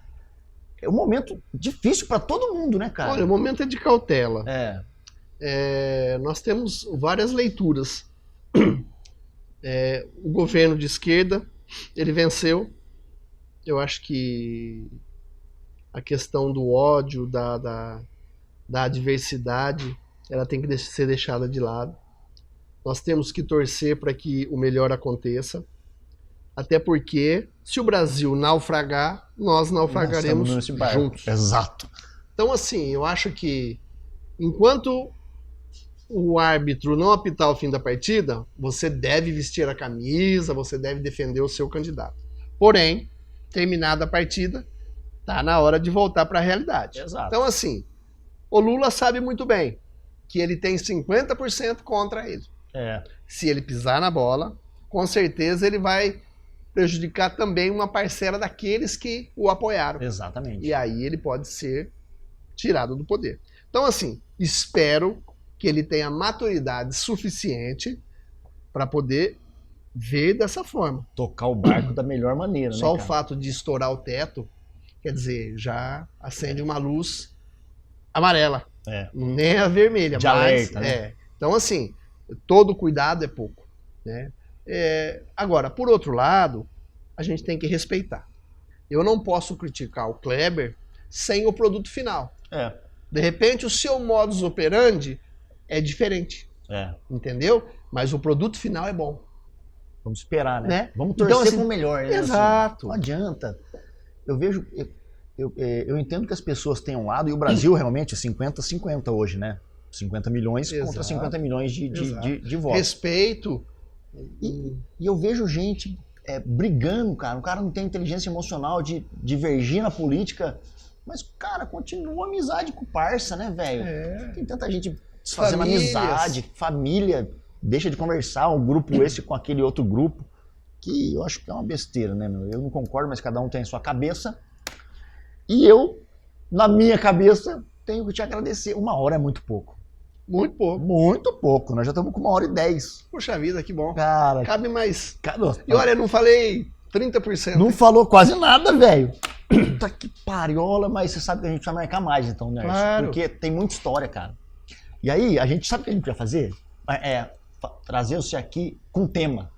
S1: É um momento difícil pra todo mundo, né, cara?
S3: Olha, o momento é de cautela.
S1: É,
S3: Nós temos várias leituras. O governo de esquerda, ele venceu. Eu acho que a questão do ódio, da adversidade, ela tem que ser deixada de lado. Nós temos que torcer para que o melhor aconteça. Até porque, se o Brasil naufragar, nós naufragaremos
S1: nós estamos nesse barco.
S3: juntos.
S1: Exato.
S3: Então, assim, eu acho que enquanto o árbitro não apitar o fim da partida, você deve vestir a camisa, você deve defender o seu candidato. Porém, terminada a partida, tá na hora de voltar para a realidade.
S1: Exato.
S3: Então, assim, o Lula sabe muito bem que ele tem 50% contra ele.
S1: É.
S3: Se ele pisar na bola, com certeza ele vai prejudicar também uma parcela daqueles que o apoiaram.
S1: Exatamente.
S3: E aí ele pode ser tirado do poder. Então, assim, espero que ele tenha maturidade suficiente para poder ver dessa forma.
S1: Tocar o barco da melhor maneira,
S3: Só
S1: né,
S3: o fato de estourar o teto, quer dizer, já acende uma luz amarela.
S1: É.
S3: Nem a vermelha,
S1: De
S3: mas
S1: alerta, né?
S3: Então, assim, todo cuidado é pouco, né? Agora, por outro lado, a gente tem que respeitar. Eu não posso criticar o Kleber sem o produto final.
S1: É.
S3: De repente, o seu modus operandi é diferente,
S1: É.
S3: entendeu? Mas o produto final é bom.
S1: Vamos esperar, né?
S3: Né?
S1: Vamos
S3: Então,
S1: torcer
S3: assim,
S1: com o melhor, né?
S3: exato.
S1: Não adianta. Eu vejo. Eu entendo que as pessoas têm um lado, e o Brasil realmente é 50-50 hoje, né? 50 milhões contra
S3: Exato.
S1: 50 milhões de
S3: Exato.
S1: votos.
S3: Respeito.
S1: E eu vejo gente brigando, cara. O cara não tem inteligência emocional de divergir na política. Mas, cara, continua a amizade com o parça, né, velho? Tem tanta gente fazendo
S3: Famílias.
S1: amizade, família, deixa de conversar, um grupo esse com aquele outro grupo, que eu acho que é uma besteira, né, meu? Eu não concordo, mas cada um tem a sua cabeça. E eu, na minha cabeça, tenho que te agradecer. 1 hora é muito pouco.
S3: Muito pouco.
S1: Muito pouco. Nós já estamos com 1h10.
S3: Poxa vida, que bom.
S1: Cara,
S3: Cabe mais.
S1: cara,
S3: E olha, eu não falei 30%.
S1: não falou quase nada, velho. Puta que pariola, mas você sabe que a gente vai marcar mais, então, né?
S3: Claro.
S1: Porque tem muita história, cara. E aí, a gente sabe o que a gente vai fazer? Trazer você aqui com tema.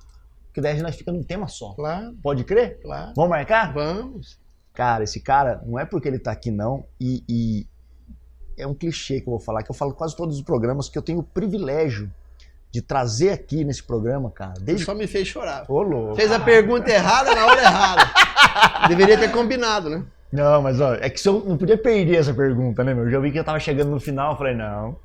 S1: Porque daí a gente fica num tema só.
S3: Claro,
S1: Pode crer?
S3: claro.
S1: Vamos marcar?
S3: Vamos.
S1: Cara, esse cara, não é porque ele tá aqui, não. E é um clichê que eu vou falar, que eu falo quase todos os programas, que eu tenho o privilégio de trazer aqui nesse programa, cara. Desde...
S3: Só me fez chorar.
S1: Ô, louco.
S3: Fez a pergunta errada na hora errada. Deveria ter combinado, né?
S1: Não, mas ó, é que eu não podia perder essa pergunta, né, meu? Eu já vi que eu tava chegando no final, eu falei, não.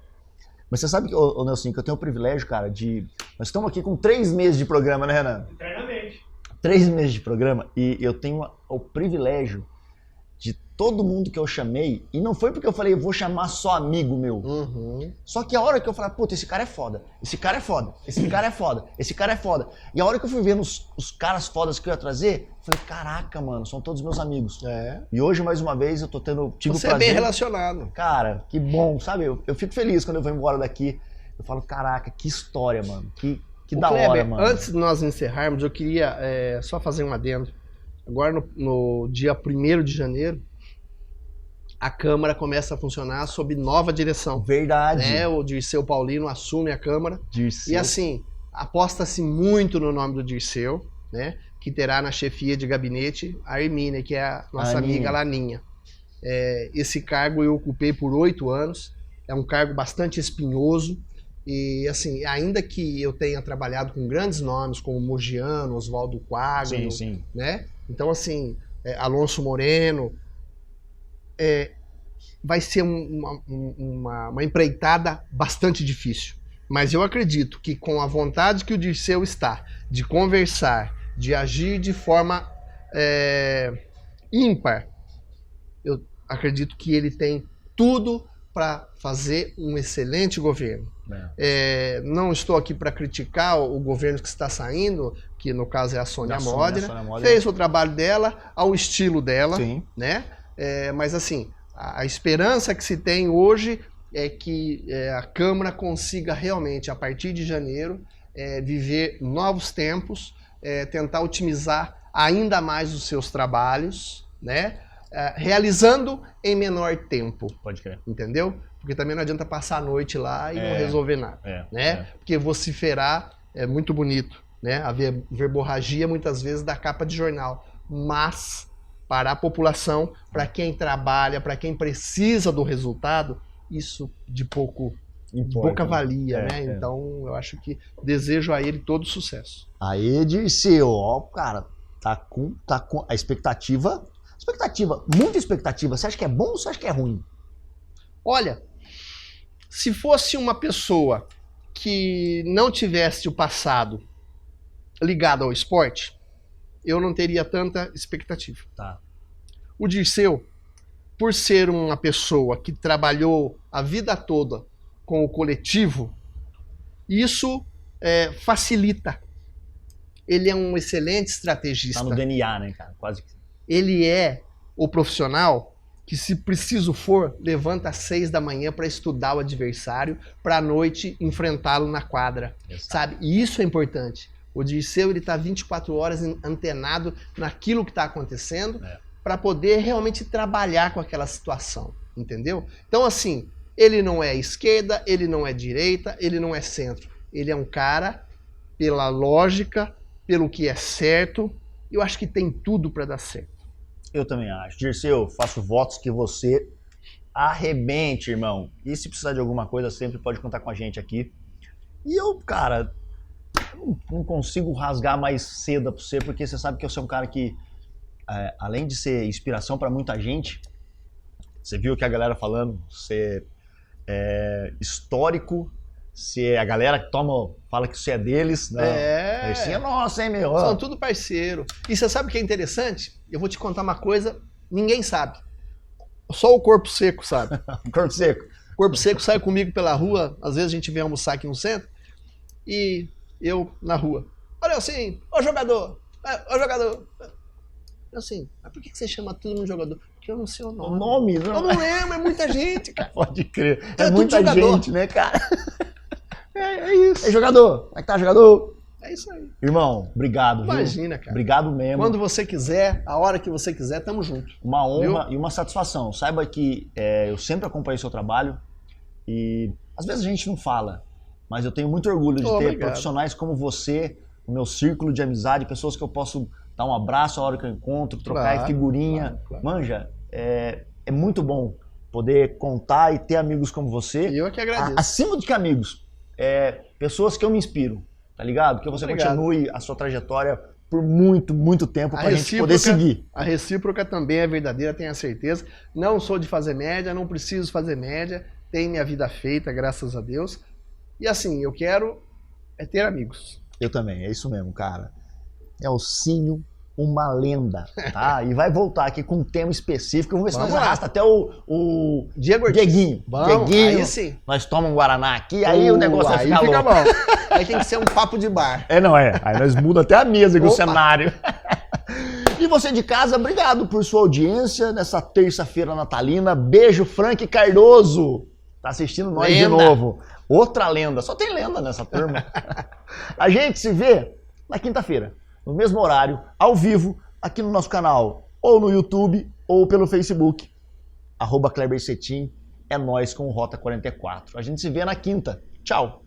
S1: Mas você sabe, ô Nelson, que eu tenho o privilégio, cara, de... Nós estamos aqui com 3 meses de programa, né, Renan?
S2: Internamente.
S1: 3 meses de programa, e eu tenho o privilégio de todo mundo que eu chamei, e não foi porque eu falei, eu vou chamar só amigo meu.
S3: Uhum.
S1: Só que a hora que eu falei, puta, esse cara é foda, esse cara é foda, esse cara é foda, esse cara é foda. E a hora que eu fui vendo os caras fodas que eu ia trazer, eu falei, caraca, mano, são todos meus amigos.
S3: E
S1: hoje, mais uma vez, eu tive
S3: você
S1: o prazer.
S3: é bem relacionado.
S1: Cara, que bom, sabe? Eu fico feliz quando eu vou embora daqui. Eu falo, caraca, que história, mano. Que da
S3: Kleber,
S1: hora, mano.
S3: antes de nós encerrarmos, eu queria só fazer um adendo. Agora, no dia 1º de janeiro, a Câmara começa a funcionar sob nova direção.
S1: Verdade.
S3: O Dirceu Paulino assume a Câmara.
S1: Dirceu.
S3: E assim, aposta-se muito no nome do Dirceu, né? Que terá na chefia de gabinete a Hermínia, que é a nossa amiga Laninha. Esse cargo eu ocupei por 8 anos. É um cargo bastante espinhoso. E assim, ainda que eu tenha trabalhado com grandes nomes, como Mogiano, Oswaldo Quagno,
S1: Sim.
S3: né? Então assim, Alonso Moreno, vai ser uma empreitada bastante difícil. Mas eu acredito que com a vontade que o Dirceu está de conversar, de agir de forma ímpar, eu acredito que ele tem tudo para fazer um excelente governo. Não estou aqui para criticar o governo que está saindo, que no caso é a Sônia Modena. Fez o trabalho dela, ao estilo dela,
S1: Sim.
S3: né? Mas assim, a esperança que se tem hoje é que a Câmara consiga realmente, a partir de janeiro, viver novos tempos, tentar otimizar ainda mais os seus trabalhos, né? Realizando em menor tempo.
S1: Pode crer.
S3: Entendeu? Porque também não adianta passar a noite lá e não resolver nada. Né? Porque vociferar é muito bonito, né? A verborragia muitas vezes dá capa de jornal. Mas, para a população, para quem trabalha, para quem precisa do resultado, isso de pouca valia, né? Então, eu acho que desejo a ele todo sucesso.
S1: Aí, Dirceu, ó, cara, tá com a expectativa, muita expectativa. Você acha que é bom ou você acha que é ruim?
S3: Olha, se fosse uma pessoa que não tivesse o passado ligado ao esporte, eu não teria tanta expectativa.
S1: Tá.
S3: O Dirceu, por ser uma pessoa que trabalhou a vida toda com o coletivo, isso facilita. Ele é um excelente estrategista.
S1: Tá no DNA, né, cara? Quase que.
S3: Ele é o profissional que, se preciso for, levanta às 6 da manhã para estudar o adversário, para à noite enfrentá-lo na quadra, sabe? E isso é importante. O Dirceu, ele tá 24 horas antenado naquilo que está acontecendo, para poder realmente trabalhar com aquela situação, entendeu? Então, assim, ele não é esquerda, ele não é direita, ele não é centro. Ele é um cara, pela lógica, pelo que é certo, eu acho que tem tudo para dar certo.
S1: Eu também acho. Dirceu, faço votos que você arrebente, irmão. E se precisar de alguma coisa, sempre pode contar com a gente aqui. E eu, cara, não consigo rasgar mais seda pra você, porque você sabe que eu sou um cara que, além de ser inspiração para muita gente, você viu que a galera falando, você é histórico, se a galera que fala que isso é deles, não. Isso é nosso, hein, meu?
S3: São tudo parceiro. E você sabe o que é interessante? Eu vou te contar uma coisa, ninguém sabe. Só o corpo seco sabe.
S1: Corpo seco.
S3: O corpo seco sai comigo pela rua, às vezes a gente vem almoçar aqui no centro, e eu na rua. Olha assim, ô jogador, ô jogador. Assim, mas por que você chama todo mundo de jogador? Porque eu não sei o nome.
S1: O nome, não?
S3: Eu não lembro, é muita gente, cara.
S1: Pode crer.
S3: É tudo
S1: muita
S3: jogador.
S1: gente, né, cara?
S3: É isso.
S1: Ei, jogador, como é que tá, jogador?
S3: É isso aí.
S1: Irmão, obrigado, viu?
S3: Imagina, cara.
S1: Obrigado mesmo.
S3: Quando você quiser, a hora que você quiser, tamo junto.
S1: Uma honra
S3: Viu?
S1: e uma satisfação. Saiba que eu sempre acompanhei seu trabalho e às vezes a gente não fala, mas eu tenho muito orgulho de ter
S3: Obrigado.
S1: profissionais como você, o meu círculo de amizade, pessoas que eu posso dar um abraço a hora que eu encontro, trocar
S3: Claro,
S1: figurinha.
S3: claro.
S1: Manja, é muito bom poder contar e ter amigos como você.
S3: E eu é que agradeço.
S1: Acima do que amigos, pessoas que eu me inspiro, tá ligado? Que você
S3: Obrigado.
S1: continue a sua trajetória por muito, muito tempo
S3: A
S1: pra gente poder seguir.
S3: A recíproca também é verdadeira, tenha certeza. Não sou de fazer média, não preciso fazer média. Tenho minha vida feita, graças a Deus. E assim, eu quero ter amigos.
S1: Eu também, é isso mesmo, cara. Elcinho, uma lenda, tá? E vai voltar aqui com um tema específico. Vamos ver se
S3: Vamos
S1: nós
S3: lá.
S1: arrasta até o
S3: Diego Ortiz.
S1: Dieguinho.
S3: Bom,
S1: Dieguinho,
S3: aí sim.
S1: nós tomamos um Guaraná aqui, aí o negócio vai
S3: aí
S1: ficar
S3: fica
S1: louco.
S3: bom. Aí tem que ser um papo de bar.
S1: Aí nós mudamos até a mesa com o
S3: Opa.
S1: cenário. E você de casa, obrigado por sua audiência nessa terça-feira natalina. Beijo, Frank Cardoso. Tá assistindo nós de
S3: Lenda.
S1: novo. Outra lenda. Só tem lenda nessa turma. A gente se vê na quinta-feira, no mesmo horário, ao vivo, aqui no nosso canal, ou no YouTube, ou pelo Facebook. @KleberCetim. É nós com o Rota 44. A gente se vê na quinta. Tchau.